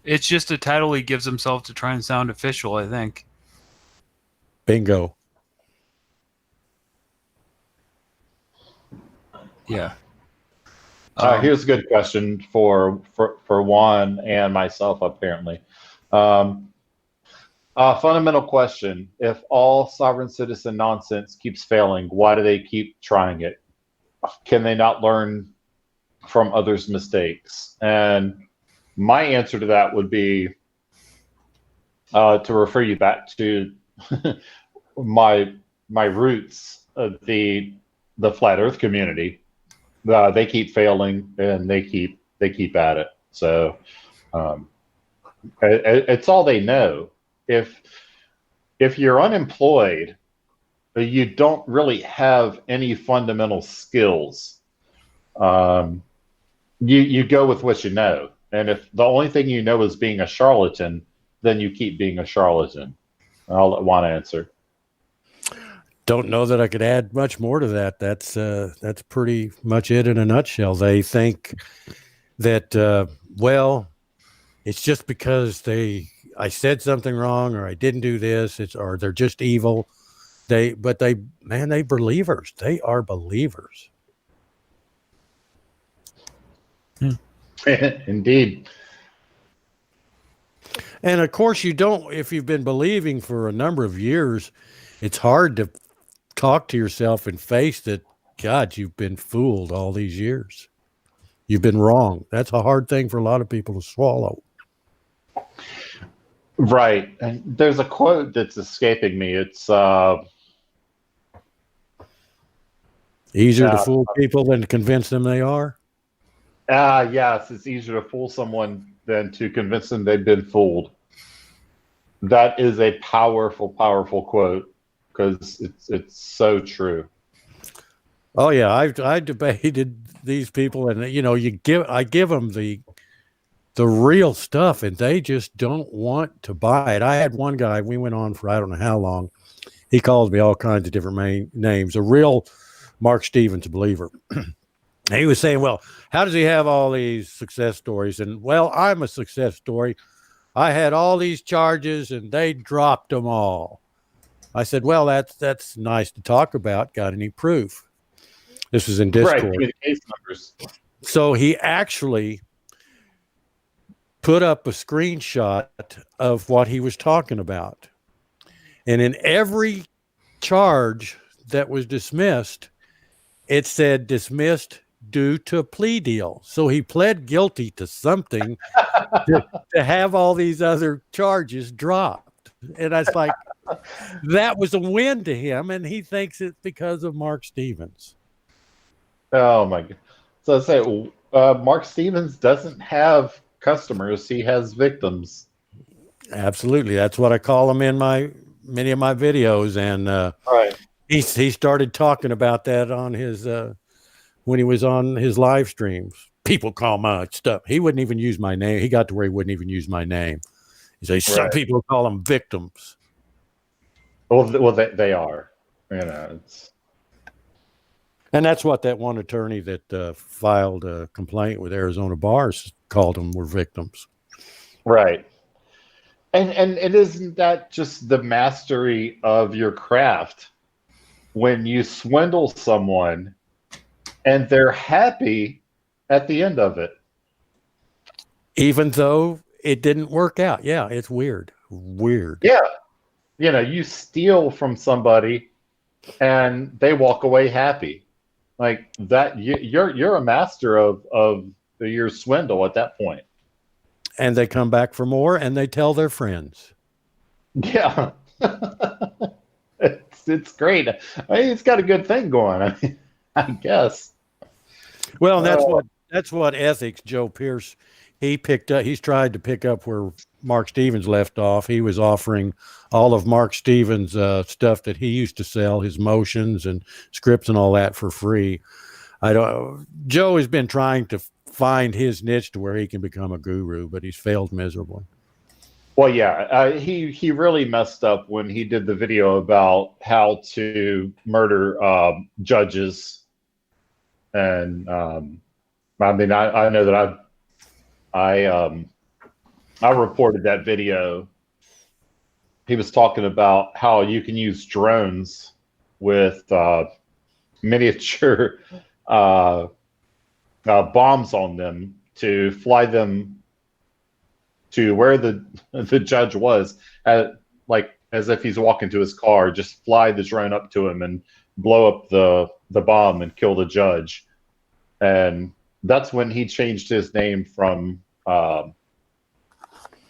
It's just a title he gives himself to try and sound official, I think. Bingo. Yeah. Here's a good question for Juan and myself, apparently. Fundamental question: if all sovereign citizen nonsense keeps failing, why do they keep trying it? Can they not learn from others' mistakes? And my answer to that would be to refer you back to my roots of the flat Earth community. They keep failing, and they keep at it. So it's all they know. If you're unemployed, you don't really have any fundamental skills. You go with what you know, And if the only thing you know is being a charlatan, then you keep being a charlatan. I'll let Juan answer. Don't know that I could add much more to that. That's pretty much it in a nutshell. They think that well, it's just because I said something wrong or I didn't do this, or they're just evil. They believers. They are believers. Indeed. And of course, if you've been believing for a number of years, it's hard to talk to yourself and face that, God, you've been fooled all these years. You've been wrong. That's a hard thing for a lot of people to swallow. Right. And there's a quote that's escaping me. It's easier to fool people than to convince them they are. Yes, it's easier to fool someone than to convince them they've been fooled. That is a powerful, powerful quote, because it's so true. Oh yeah, I debated these people, and I give them the real stuff, and they just don't want to buy it. I had one guy, we went on for I don't know how long. He calls me all kinds of different names. A real Mark Stevens believer. And he was saying, well, how does he have all these success stories? And, well, I'm a success story. I had all these charges, and they dropped them all. I said, well, that's nice to talk about. Got any proof? This was in Discord. Right, give me the case numbers. So he actually put up a screenshot of what he was talking about. And in every charge that was dismissed, it said dismissed due to a plea deal. So he pled guilty to something to have all these other charges dropped. And I was like, that was a win to him, and he thinks it's because of Mark Stevens. Oh my God. So I say, Mark Stevens doesn't have customers, he has victims. Absolutely. That's what I call him in many of my videos. And right. He started talking about that on his when he was on his live streams. People call my stuff. He wouldn't even use my name. He got to where he wouldn't even use my name. He says some people call them victims. Well, they are. And that's what that one attorney that filed a complaint with Arizona bars called them were victims. Right. And isn't that just the mastery of your craft? When you swindle someone and they're happy at the end of it. Even though it didn't work out. Yeah, it's weird. Weird. Yeah. You steal from somebody and they walk away happy. Like that, you're a master of your swindle at that point. And they come back for more and they tell their friends. Yeah. It's great. It's got a good thing going. I guess. Well, that's what ethics. Joe Pierce, he picked up. He's tried to pick up where Mark Stevens left off. He was offering all of Mark Stevens' stuff that he used to sell, his motions and scripts and all that for free. Joe has been trying to find his niche to where he can become a guru, but he's failed miserably. Well, yeah, he really messed up when he did the video about how to murder judges, and I know that I reported that video. He was talking about how you can use drones with miniature bombs on them to fly them to where the judge was, as if he's walking to his car. Just fly the drone up to him and blow up the bomb and kill the judge. And that's when he changed his name from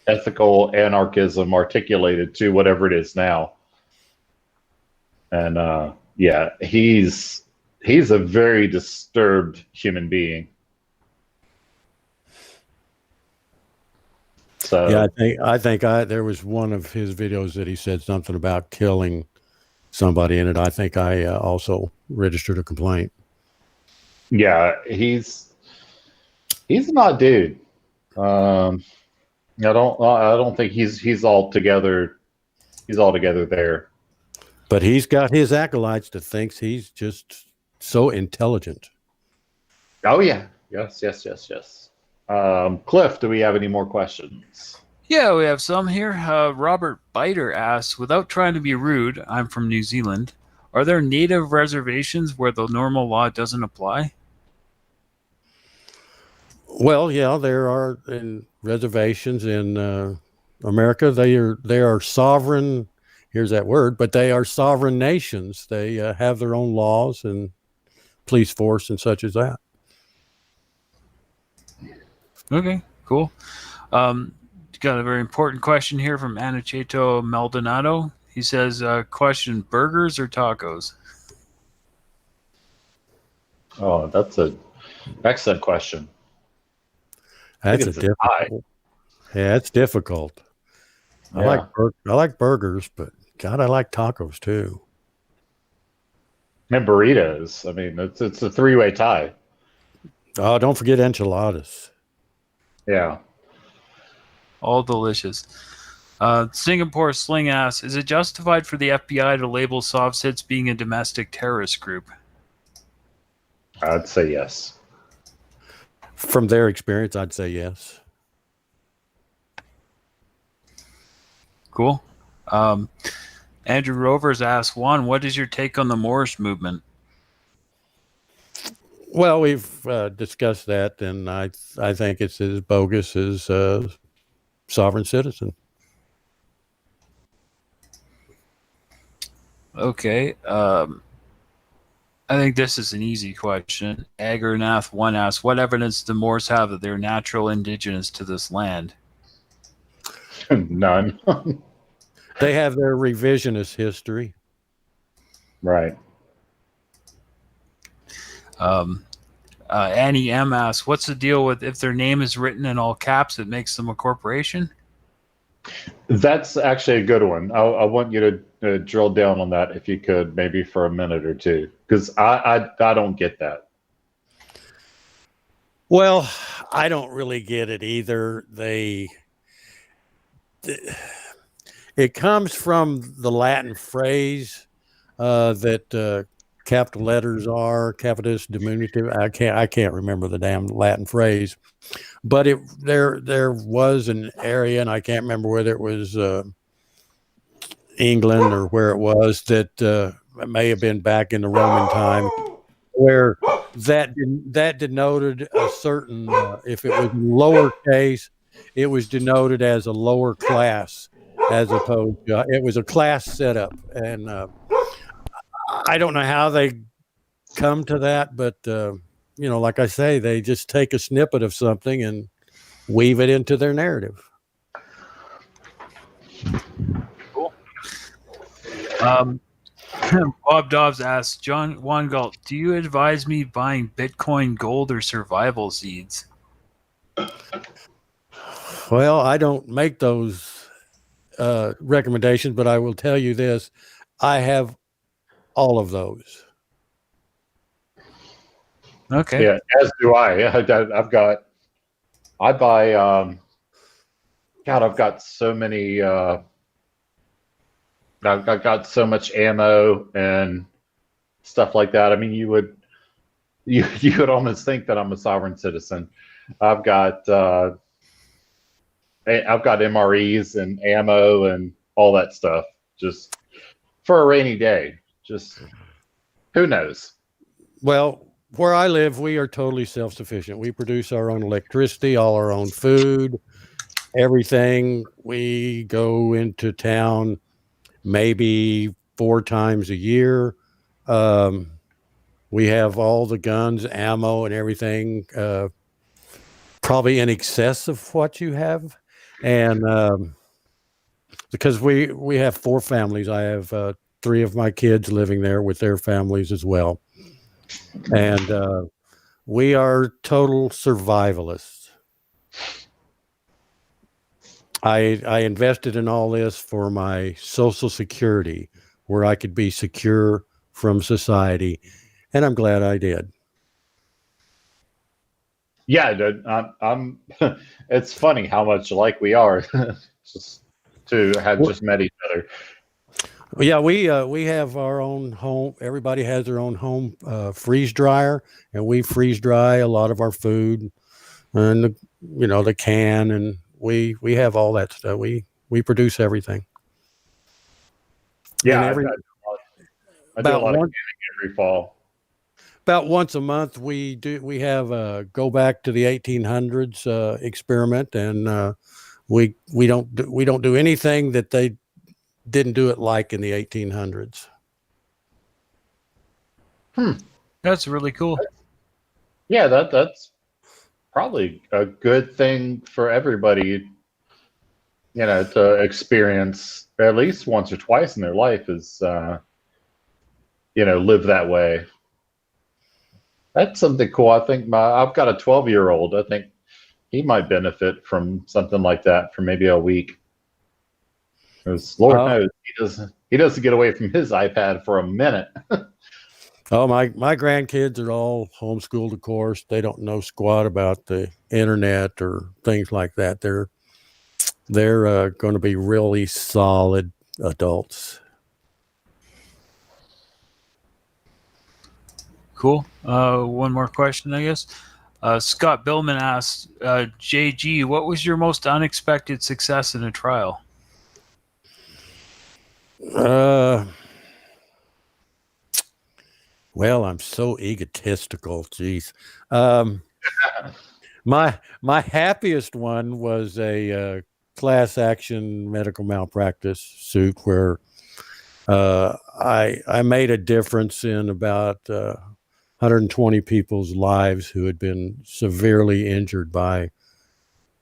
ethical anarchism articulated to whatever it is now. And yeah, he's a very disturbed human being. So yeah, I think there was one of his videos that he said something about killing somebody in it. I think I also registered a complaint. Yeah, he's an odd dude. Um, I don't think he's all together. He's all together there. But he's got his acolytes that thinks he's just so intelligent. Oh yeah, yes. Cliff, do we have any more questions? Yeah, we have some here. Robert Biter asks, without trying to be rude, I'm from New Zealand. Are there native reservations where the normal law doesn't apply? Well, yeah, there are in reservations in America. They are sovereign. Here's that word, but they are sovereign nations. They have their own laws and police force and such as that. Okay, cool. Got a very important question here from Aniceto Maldonado. He says, question, burgers or tacos? Oh, that's an excellent question. That's a it's a difficult. Yeah, it's difficult. Yeah. I like burgers, but God, I like tacos too. And burritos. I mean, it's a three-way tie. Oh, don't forget enchiladas. Yeah. All delicious. Singapore Sling asks, is it justified for the FBI to label SovSits being a domestic terrorist group? I'd say yes. From their experience, I'd say yes. Cool. Andrew Rovers asks, Juan, what is your take on the Moorish movement? Well, we've discussed that, and I think it's as bogus as sovereign citizen. Okay. I think this is an easy question. Agarnath 1 asks, what evidence do Moors have that they're natural indigenous to this land? None. They have their revisionist history. Right. Annie M asks, what's the deal with if their name is written in all caps, it makes them a corporation? That's actually a good one. I want you to drill down on that if you could, maybe for a minute or two, because I don't get that. Well, I don't really get it either. It comes from the Latin phrase that capital letters are capitis diminutive. I can't remember the damn Latin phrase, but there was an area, and I can't remember whether it was England or where it was, that it may have been back in the Roman time, where that denoted a certain if it was lowercase, it was denoted as a lower class, as opposed to it was a class setup. And I don't know how they come to that, but like I say, they just take a snippet of something and weave it into their narrative. Cool. Bob Dobbs asks, Juan Galt, do you advise me buying Bitcoin, gold, or survival seeds? Well, I don't make those recommendations, but I will tell you this. I have all of those. Okay. Yeah, as do I. I buy, God, I've got so many, I've got so much ammo and stuff like that. I mean, you would almost think that I'm a sovereign citizen. I've got MREs and ammo and all that stuff just for a rainy day. Just who knows? Well, where I live, we are totally self-sufficient. We produce our own electricity, all our own food, everything. We go into town maybe 4 times a year. We have all the guns, ammo, and everything, probably in excess of what you have. And because we have 4 families, I have 3 of my kids living there with their families as well. And we are total survivalists. I invested in all this for my Social Security, where I could be secure from society, and I'm glad I did. Yeah, dude, I'm it's funny how much alike we are, just to have just met each other. Yeah, we have our own home. Everybody has their own home freeze dryer, and we freeze dry a lot of our food and the can, and we have all that stuff. We produce everything. Yeah, And I do a about lot of one canning every fall. about once a month we have a go back to the 1800s experiment, and we don't do anything that they didn't do it like in the 1800s. That's really cool. Yeah, that's probably a good thing for everybody, to experience at least once or twice in their life is, live that way. That's something cool. I think I've got a 12-year-old. I think he might benefit from something like that for maybe a week. Because Lord knows he doesn't get away from his iPad for a minute. Oh, my grandkids are all homeschooled, of course. They don't know squat about the internet or things like that. They're going to be really solid adults. Cool. One more question, I guess. Scott Billman asked, JG, what was your most unexpected success in a trial? Well, I'm so egotistical. Geez. My happiest one was a class action medical malpractice suit where I made a difference in about 120 people's lives who had been severely injured by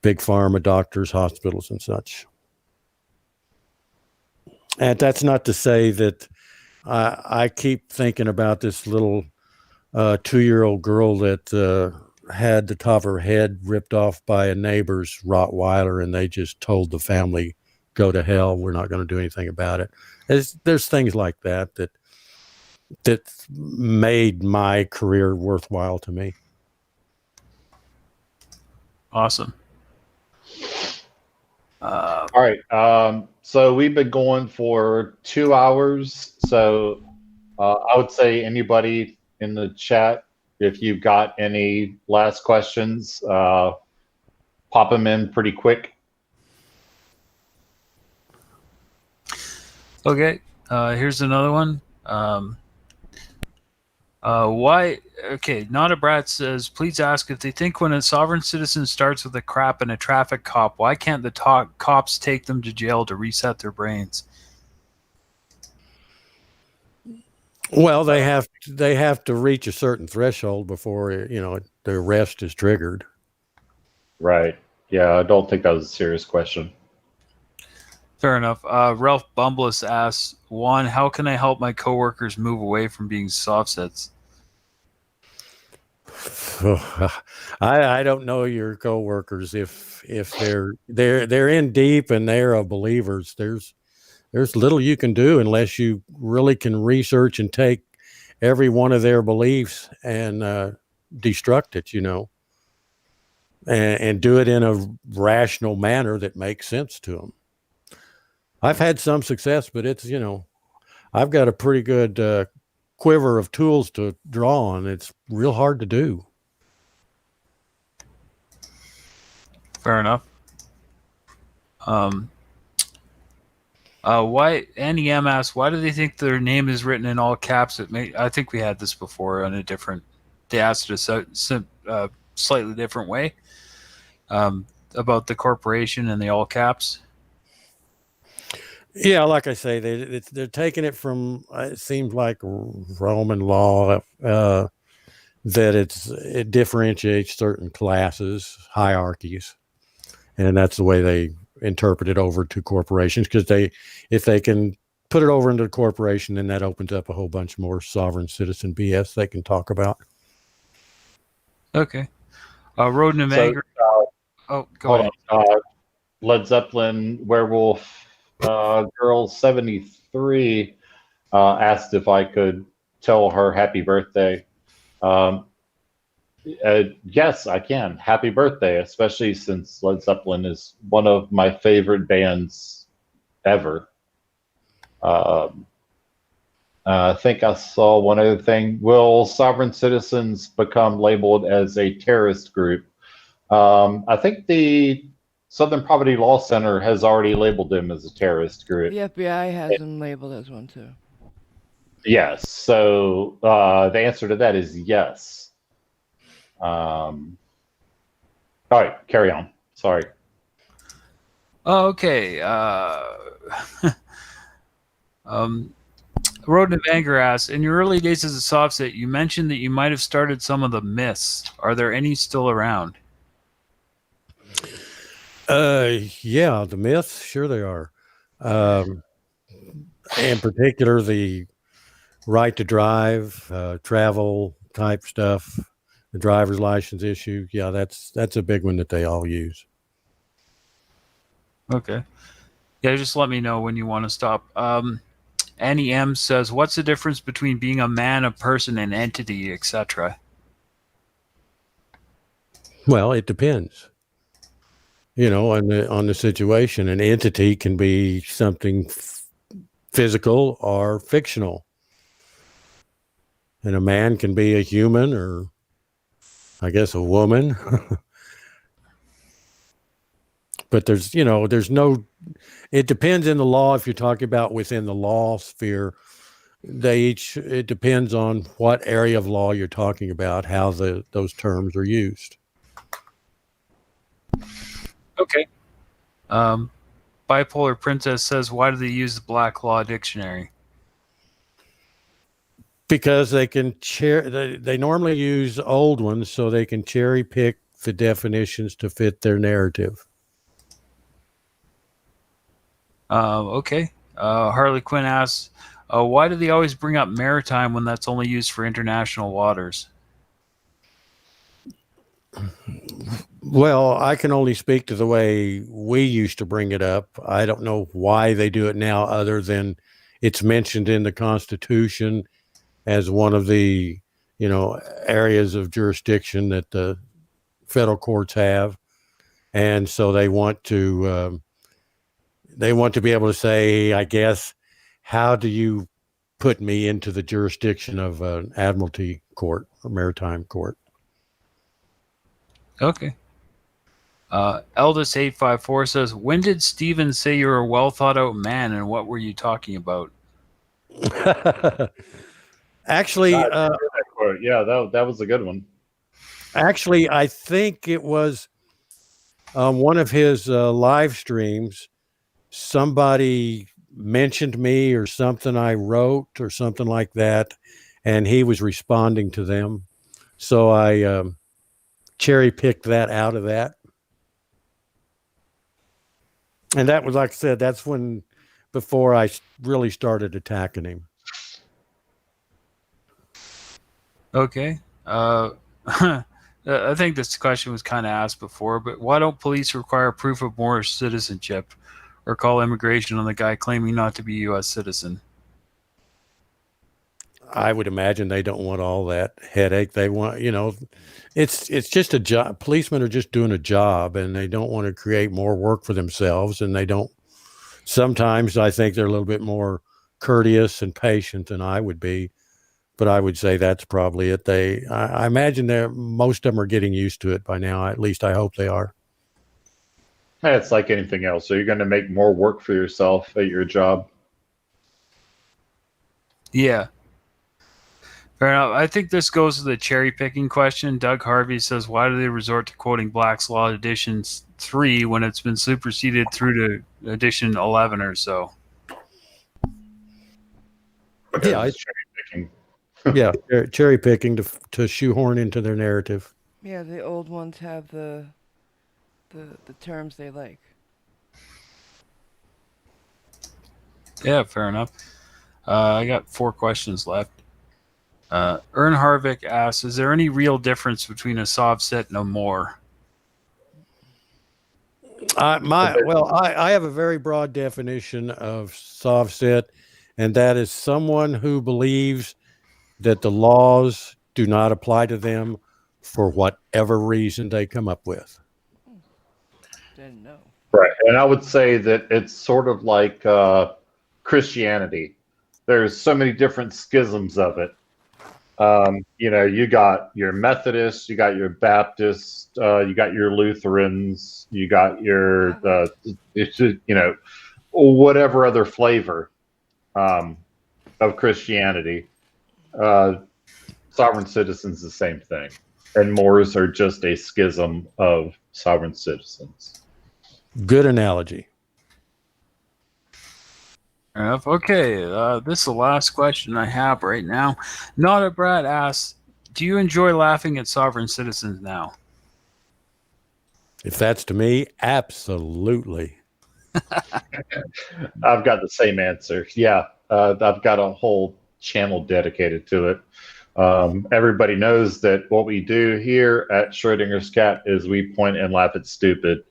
big pharma, doctors, hospitals, and such. And that's not to say that I keep thinking about this little 2-year-old girl that had the top of her head ripped off by a neighbor's Rottweiler, and they just told the family, go to hell, we're not going to do anything about it. There's things like that made my career worthwhile to me. Awesome. All right. So we've been going for 2 hours. So I would say anybody in the chat, if you've got any last questions, pop them in pretty quick. Okay. Here's another one. Why? Okay. Not a brat says, please ask if they think when a sovereign citizen starts with a crap and a traffic cop, why can't the cops take them to jail to reset their brains? Well, they have to reach a certain threshold before the arrest is triggered. Right. Yeah, I don't think that was a serious question. Fair enough. Ralph Bumbless asks, Juan, how can I help my coworkers move away from being soft sets? I don't know your coworkers. If they're in deep and they're believers, there's little you can do unless you really can research and take every one of their beliefs and destruct it, and do it in a rational manner that makes sense to them. I've had some success, but it's, I've got a pretty good quiver of tools to draw on. It's real hard to do. Fair enough. Why NEM asks, why do they think their name is written in all caps? I think we had this before on a different. They asked it a slightly different way about the corporation and the all caps. Yeah, like I say, they're taking it from, it seems like Roman law, that it differentiates certain classes, hierarchies, and that's the way they interpret it over to corporations, because if they can put it over into the corporation, then that opens up a whole bunch more sovereign citizen BS they can talk about. Okay. Rodent of Anger. Go ahead. Led Zeppelin Werewolf Girl 73 asked if I could tell her happy birthday. Yes, I can. Happy birthday, especially since Led Zeppelin is one of my favorite bands ever. Um, I think I saw one other thing. Will sovereign citizens become labeled as a terrorist group? I think the Southern Poverty Law Center has already labeled them as a terrorist group. The FBI has them labeled as one too. Yes. So the answer to that is yes. All right, carry on. Sorry. Oh, okay. Rodent of Anger asks, in your early days as a soft set, you mentioned that you might have started some of the myths. Are there any still around? Yeah, the myths, sure they are. In particular, the right to drive, travel type stuff, the driver's license issue. Yeah, that's a big one that they all use. Okay. Yeah, just let me know when you want to stop. Annie M says, what's the difference between being a man, a person, an entity, etc.? Well, it depends. On the situation. An entity can be something physical or fictional. And a man can be a human or, I guess, a woman. But there's no, it depends in the law. If you're talking about within the law sphere, it depends on what area of law you're talking about, how those terms are used. Okay. Bipolar Princess says, why do they use the Black Law Dictionary? Because they can they normally use old ones so they can cherry pick the definitions to fit their narrative. Okay. Harley Quinn asks, why do they always bring up maritime when that's only used for international waters? Well, I can only speak to the way we used to bring it up. I don't know why they do it now, other than it's mentioned in the Constitution as one of the, areas of jurisdiction that the federal courts have. And so they want to be able to say, I guess, how do you put me into the jurisdiction of an admiralty court or maritime court? Okay. Eldest854 says, when did Stephen say you're a well thought out man, and what were you talking about? Actually, that quote. Yeah, that was a good one. Actually, I think it was one of his live streams. Somebody mentioned me or something I wrote or something like that, and he was responding to them. So I cherry picked that out of that. And that was, like I said, that's before I really started attacking him. Okay. I think this question was kind of asked before, but why don't police require proof of more citizenship or call immigration on the guy claiming not to be a U.S. citizen? I would imagine they don't want all that headache. They want, it's just a job. Policemen are just doing a job, and they don't want to create more work for themselves. And they don't, sometimes I think they're a little bit more courteous and patient than I would be, but I would say that's probably it. I imagine most of them are getting used to it by now. At least I hope they are. It's like anything else. So you're going to make more work for yourself at your job. Yeah. Fair enough. I think this goes to the cherry picking question. Doug Harvey says, why do they resort to quoting Black's Law Edition 3 when it's been superseded through to Edition 11 or so? Yeah, cherry picking. Cherry picking to shoehorn into their narrative. Yeah, the old ones have the terms they like. Yeah, fair enough. I got 4 questions left. Ern Harvick asks, is there any real difference between a soft set and a Moor? I have a very broad definition of soft set, and that is someone who believes that the laws do not apply to them, for whatever reason they come up with. Didn't know. Right. And I would say that it's sort of like Christianity. There's so many different schisms of it. You got your Methodists, you got your Baptists, you got your Lutherans, you got your, whatever other flavor of Christianity. Sovereign citizens, the same thing. And Moors are just a schism of sovereign citizens. Good analogy. Fair enough. Okay, this is the last question I have right now. Not a Brad asks, do you enjoy laughing at sovereign citizens now? If that's to me, absolutely. I've got the same answer. Yeah, I've got a whole channel dedicated to it. Everybody knows that what we do here at Schrodinger's Cat is we point and laugh at stupid.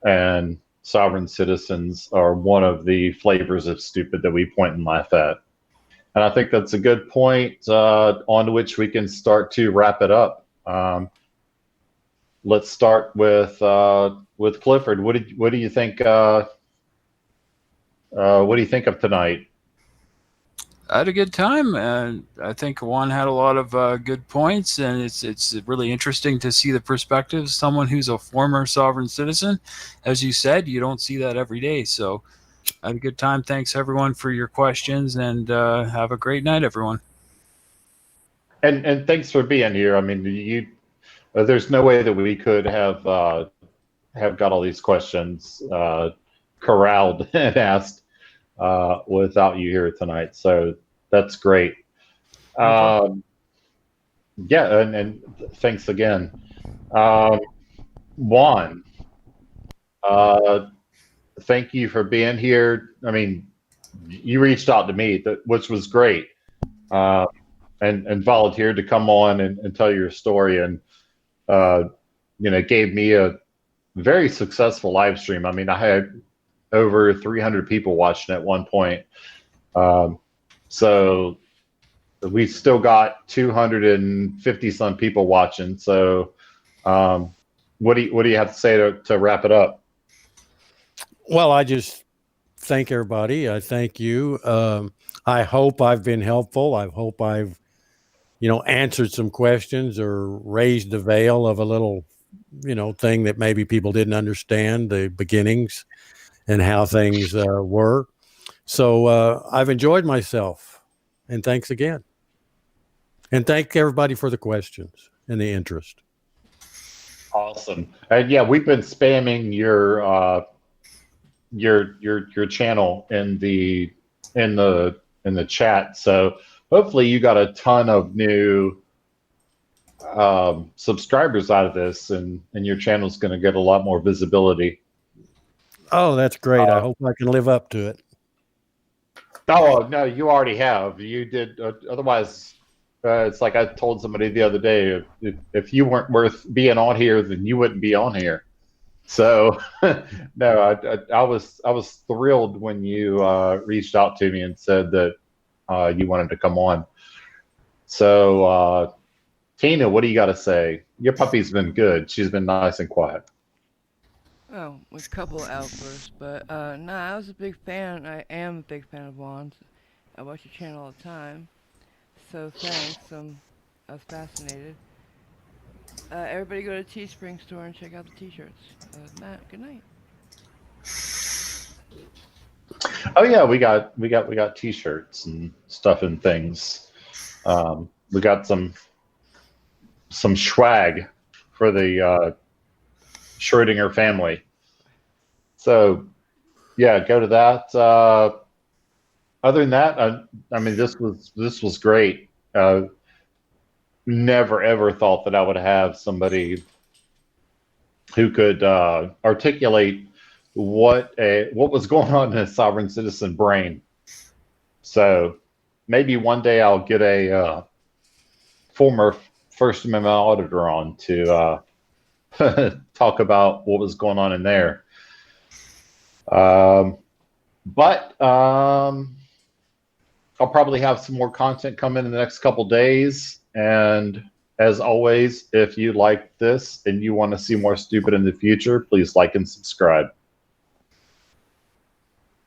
And sovereign citizens are one of the flavors of stupid that we point and laugh at. And I think that's a good point on which we can start to wrap it up. Let's start with Clifford. What do you think? What do you think of tonight? I had a good time, and I think Juan had a lot of good points, and it's really interesting to see the perspective of someone who's a former sovereign citizen. As you said, you don't see that every day, so I had a good time. Thanks, everyone, for your questions, and have a great night, everyone. And thanks for being here. I mean, there's no way that we could have got all these questions corralled and asked without you here tonight. So that's great. Yeah, and thanks again. Juan, thank you for being here. I mean, you reached out to me, which was great, and volunteered to come on and tell your story, and gave me a very successful live stream. I mean, I had over 300 people watching at one point. So we still got 250 some people watching. So what do you have to say to wrap it up? Well, I just thank everybody. I thank you. I hope I've been helpful. I hope I've, answered some questions or raised the veil of a little, thing that maybe people didn't understand, the beginnings and how things were. So I've enjoyed myself, and thanks again. And thank everybody for the questions and the interest. Awesome. And yeah, we've been spamming your channel in the chat. So hopefully you got a ton of new subscribers out of this, and your channel's going to get a lot more visibility. Oh, that's great. I hope I can live up to it. Oh, no, you already have. You did. Otherwise, it's like I told somebody the other day, if you weren't worth being on here, then you wouldn't be on here. So, no, I was thrilled when you reached out to me and said that you wanted to come on. So, Tina, what do you got to say? Your puppy's been good. She's been nice and quiet. Oh, a couple outbursts, but I was a big fan. I am a big fan of Juan's. I watch your channel all the time. So thanks. I was fascinated. Everybody go to Teespring store and check out the t-shirts. Matt, good night. Oh yeah, we got t-shirts and stuff and things. We got some swag for the Schrodinger family. So yeah, go to that. Other than that, I mean, this was great. Never ever thought that I would have somebody who could articulate what was going on in a sovereign citizen brain. So maybe one day I'll get a former First Amendment auditor on to talk about what was going on in there. But I'll probably have some more content come in the next couple days, and As always, if you like this and you want to see more stupid in the future, please like and subscribe.